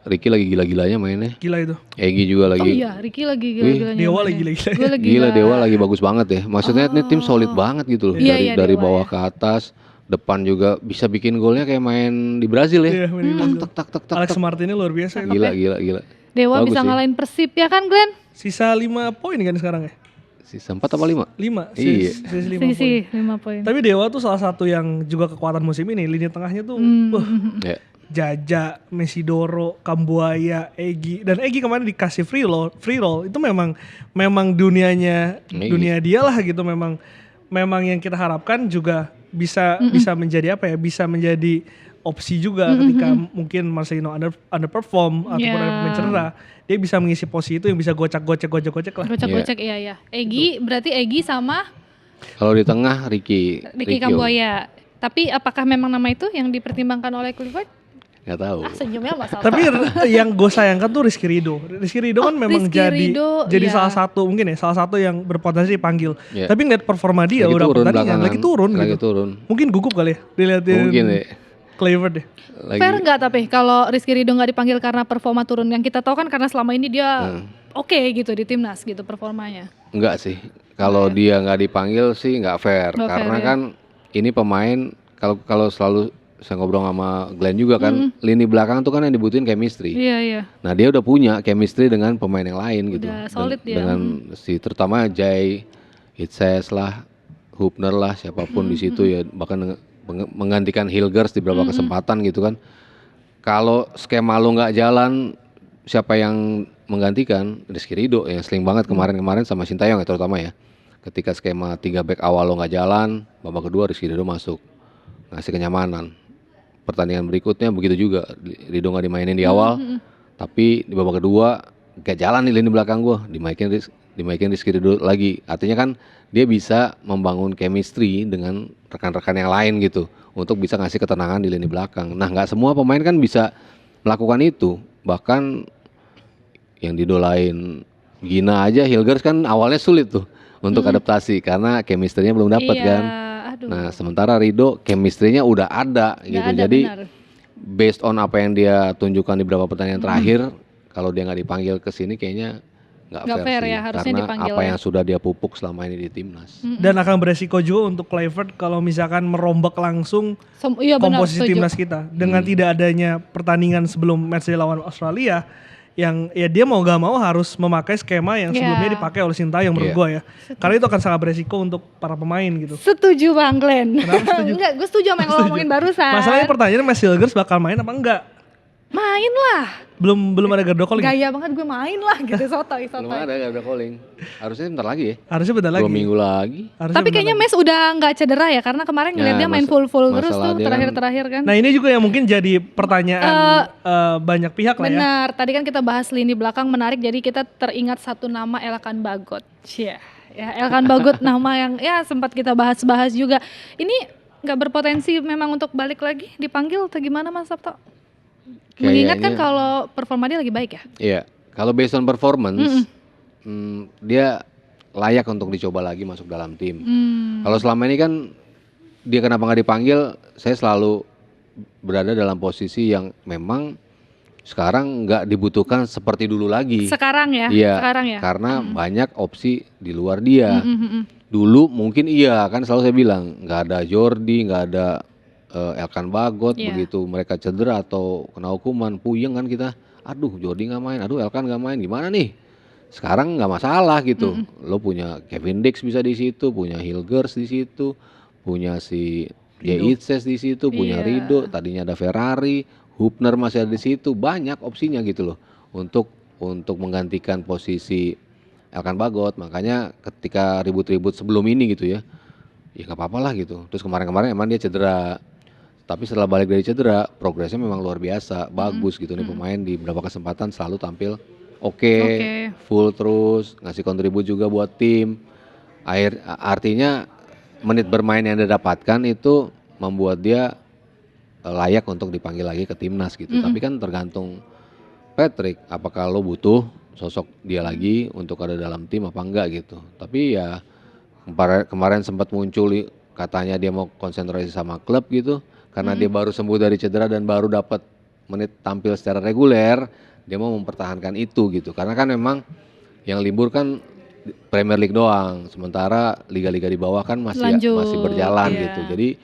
Ricky lagi gila-gilanya mainnya. Gila itu. Egy juga lagi. Oh iya, Ricky lagi gila-gilanya. Dewa lagi gila-gilanya. Gila Dewa lagi bagus banget ya. Maksudnya ini tim solid banget gitu loh. Dari bawah ke atas, depan juga bisa bikin golnya kayak main di Brazil ya. Tak. Alex Martinez luar biasa. Gila. Dewa bagus bisa sih. ngalahin Persib ya kan Glenn? Sisa 5 poin kan sekarang ya? Sisa 4 apa 5? 5. Iya. Sisa 5 poin. Tapi Dewa tuh salah satu yang juga kekuatan musim ini. Lini tengahnya tuh Jaja, Mesidoro, Kambuaya, Egy. Dan Egy kemarin dikasih free roll. Itu memang dunia dia lah gitu. Memang yang kita harapkan juga bisa menjadi bisa menjadi opsi juga ketika mungkin Marcelino underperform ataupun ada pemain cedera, dia bisa mengisi posisi itu yang bisa gocek lah. Gocek iya. Egy berarti Egy sama kalau di tengah Ricky Kambuaya. Tapi apakah memang nama itu yang dipertimbangkan oleh Clifford? Gak tahu. Senyumnya Mas Alta. Tapi yang gue sayangkan tuh Rizky Ridho kan memang jadi salah satu yang berpotensi dipanggil. Tapi ngeliat performa dia udah pertandingan lagi turun. Mungkin gugup kali ya dilihatin. Mungkin ya. Clifford deh. Fair nggak tapi kalau Rizky Ridho nggak dipanggil karena performa turun, yang kita tahu kan karena selama ini dia oke gitu di timnas gitu performanya. Enggak sih, kalau dia nggak dipanggil sih nggak fair, karena kan ini pemain kalau selalu saya ngobrol sama Glenn juga kan, lini belakang tuh kan yang dibutuhin chemistry. Iya. Nah dia udah punya chemistry dengan pemain yang lain gitu. Udah solid dia. Dengan terutama Jay, Itses lah, Hubner lah, siapapun di situ ya, bahkan menggantikan Hilgers di beberapa kesempatan gitu kan. Kalau skema lo nggak jalan, siapa yang menggantikan? Rizky Ridho yang sering banget kemarin sama Sintayong ya terutama ya. Ketika skema 3 back awal lo nggak jalan, babak kedua Rizky Ridho masuk, ngasih kenyamanan. Pertandingan berikutnya begitu juga, Ridho nggak dimainin di awal, tapi di babak kedua gak jalan nih lini belakang gue, dimaikin Rizky Ridho lagi. Artinya kan dia bisa membangun chemistry dengan rekan-rekan yang lain gitu untuk bisa ngasih ketenangan di lini belakang. Nah nggak semua pemain kan bisa melakukan itu. Bahkan yang didolain Gina aja, Hilgers kan awalnya sulit tuh untuk adaptasi karena chemistry-nya belum dapat kan. Aduh. Nah sementara Ridho chemistry-nya udah ada gitu. Jadi based on apa yang dia tunjukkan di beberapa pertandingan terakhir, kalau dia nggak dipanggil ke sini kayaknya nggak fair sih, ya, harusnya karena dipanggil apa ya. yang sudah dia pupuk selama ini di timnas. Dan akan beresiko juga untuk Clifford kalau misalkan merombak langsung komposisi timnas kita dengan tidak adanya pertandingan sebelum match lawan Australia, yang ya dia mau gak mau harus memakai skema yang sebelumnya dipakai oleh Sintayong menurut gue ya. Karena itu akan sangat beresiko untuk para pemain gitu. Setuju Bang Glenn. Kenapa setuju? Enggak, gue setuju sama yang lo ngomongin barusan. Masalahnya pertanyaannya Mas Hilgers bakal main apa enggak? Main lah. Belum ada garda calling. Gaya banget gue main lah gitu, sotoy. Belum ada garda calling. Harusnya bentar lagi ya. Harusnya bentar lagi. 2 minggu lagi. Tapi kayaknya Mes udah nggak cedera ya, karena kemarin ngeliat dia main full terus tuh terakhir kan. Nah ini juga yang mungkin jadi pertanyaan banyak pihak lah ya. Benar, tadi kan kita bahas lini belakang menarik, jadi kita teringat satu nama, Elkan Bagot. Ya Elkan Bagot nama yang ya sempat kita bahas juga. Ini nggak berpotensi memang untuk balik lagi dipanggil atau gimana Mas Sabto? Mengingat kan kalau performa dia lagi baik ya? Iya, kalau based on performance, dia layak untuk dicoba lagi masuk dalam tim. Kalau selama ini kan dia kenapa nggak dipanggil, saya selalu berada dalam posisi yang memang sekarang nggak dibutuhkan seperti dulu lagi. Sekarang ya? Iya, sekarang ya? Karena banyak opsi di luar dia. Dulu mungkin iya, kan selalu saya bilang, nggak ada Jordi, nggak ada Elkan Bagot, begitu mereka cedera atau kena hukuman, puyeng kan kita. Aduh, Jordi nggak main, aduh Elkan nggak main, gimana nih? Sekarang nggak masalah gitu. Lo punya Kevin Dix bisa di situ, punya Hilgers di situ, punya si Itzes di situ, punya Rido, tadinya ada Ferrari, Hubner masih ada di situ, banyak opsinya gitu loh untuk menggantikan posisi Elkan Bagot. Makanya ketika ribut-ribut sebelum ini gitu ya nggak apa-apa lah gitu. Terus kemarin emang dia cedera, tapi setelah balik dari cedera progresnya memang luar biasa, bagus gitu nih pemain di beberapa kesempatan selalu tampil oke, full terus, ngasih kontribusi juga buat tim. Artinya menit bermain yang dia dapatkan itu membuat dia layak untuk dipanggil lagi ke timnas gitu. Tapi kan tergantung Patrick, apakah lo butuh sosok dia lagi untuk ada dalam tim apa enggak gitu. Tapi ya kemarin sempat muncul katanya dia mau konsentrasi sama klub gitu, karena dia baru sembuh dari cedera dan baru dapat menit tampil secara reguler, dia mau mempertahankan itu gitu. Karena kan memang yang libur kan Premier League doang, sementara liga-liga di bawah kan masih berjalan gitu. Jadi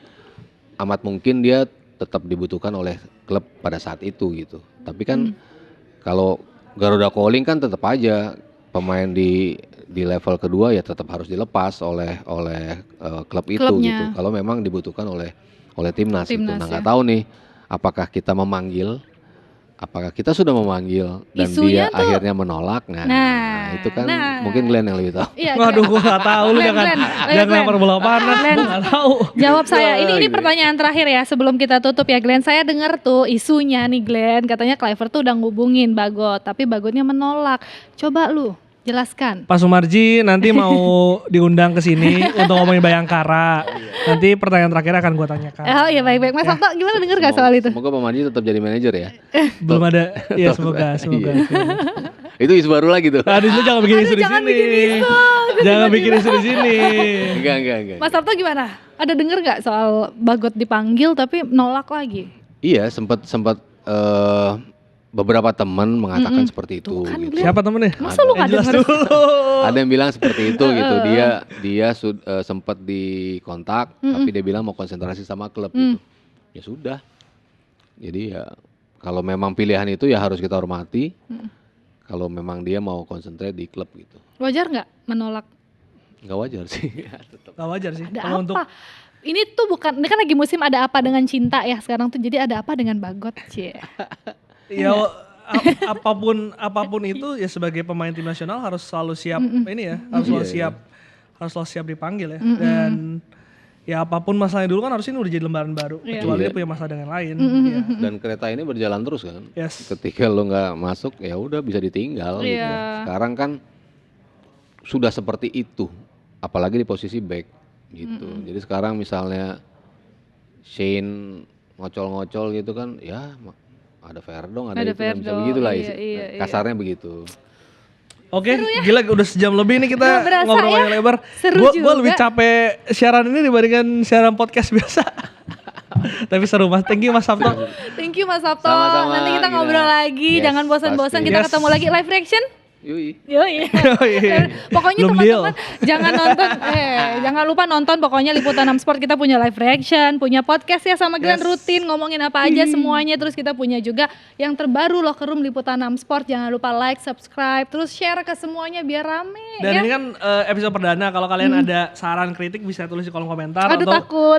amat mungkin dia tetap dibutuhkan oleh klub pada saat itu gitu. Tapi kan kalau Garuda Calling kan tetap aja pemain di level kedua ya tetap harus dilepas oleh klub itu gitu. Kalau memang dibutuhkan oleh timnas gitu. Nah nggak tahu nih apakah kita sudah memanggil dan isunya dia akhirnya menolak. Nah itu kan mungkin Glenn yang lebih tahu. Waduh, gue nggak tahu, lu jangan lempar bola panas, gue nggak tahu. Jawab saya. Ini pertanyaan terakhir ya sebelum kita tutup ya Glenn. Saya dengar tuh isunya nih Glenn, katanya Kluivert tuh udah ngubungin Bagot, tapi Bagotnya menolak. Coba lu jelaskan. Pak Sumarji nanti mau diundang ke sini untuk ngomongin Bayangkara. Nanti pertanyaan terakhir akan gue tanyakan. Oh iya baik-baik. Mas Sabto gimana denger gak soal itu? Semoga Pak Marji tetap jadi manajer ya. Belum ada. Ya semoga. Itu isu baru lagi tuh. Aduh, lu jangan bikin isu di sini. Jangan bikin isu di sini. Enggak. Mas Sabto gimana? Ada denger gak soal Bagot dipanggil tapi nolak lagi? Iya, sempat beberapa teman mengatakan seperti itu. Kan, gitu. Siapa temennya? Masa lu nggak denger? Ada yang bilang seperti itu gitu. Dia sempat dikontak, tapi dia bilang mau konsentrasi sama klub gitu. Ya sudah. Jadi ya kalau memang pilihan itu ya harus kita hormati. Kalau memang dia mau konsentrasi di klub gitu. Wajar nggak menolak? Nggak wajar sih. Nggak wajar sih. Ada apa? Ini kan lagi musim ada apa dengan cinta ya sekarang tuh. Jadi ada apa dengan Bagot? Ya apapun itu ya sebagai pemain tim nasional harus selalu siap harus selalu siap dipanggil ya. Dan ya apapun masalahnya dulu kan harus ini udah jadi lembaran baru, kecuali dia punya masalah dengan lain. Dan kereta ini berjalan terus kan. Yes. Ketika lo nggak masuk ya udah bisa ditinggal gitu. Sekarang kan sudah seperti itu, apalagi di posisi back gitu. Jadi sekarang misalnya Shane ngocol-ngocol gitu kan, ya ada Verdong, ada itu kan bisa begitu lah kasarnya begitu. Oke, gila udah sejam lebih nih kita ngobrol yang lebar. Gue lebih capek siaran ini dibandingkan siaran podcast biasa. Tapi seru Mas, thank you Mas Sabto. Thank you Mas Sabto. Sama-sama, nanti kita ngobrol lagi, jangan bosan-bosan, kita ketemu lagi live reaction. Yoi. Pokoknya teman-teman jangan lupa nonton pokoknya Liputan 6 Sport. Kita punya live reaction, punya podcast ya sama Glenn rutin ngomongin apa aja semuanya. Terus kita punya juga yang terbaru Locker Room Liputan 6 Sport. Jangan lupa like, subscribe, terus share ke semuanya biar rame. Dan ini kan episode perdana. Kalau kalian ada saran kritik bisa tulis di kolom komentar.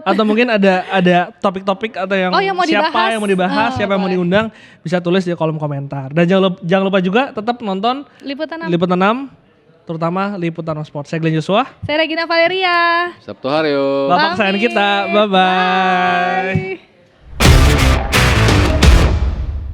Atau mungkin ada topik-topik atau yang siapa yang mau dibahas, siapa yang mau diundang bisa tulis di kolom komentar. Dan jangan lupa juga tetap nonton Liputan 6, terutama Liputan 6 Sport. Saya Glenn Joshua. Saya Regina Valeria. Sabtu Haryo. Bapak kesayangan kita. Bye-bye.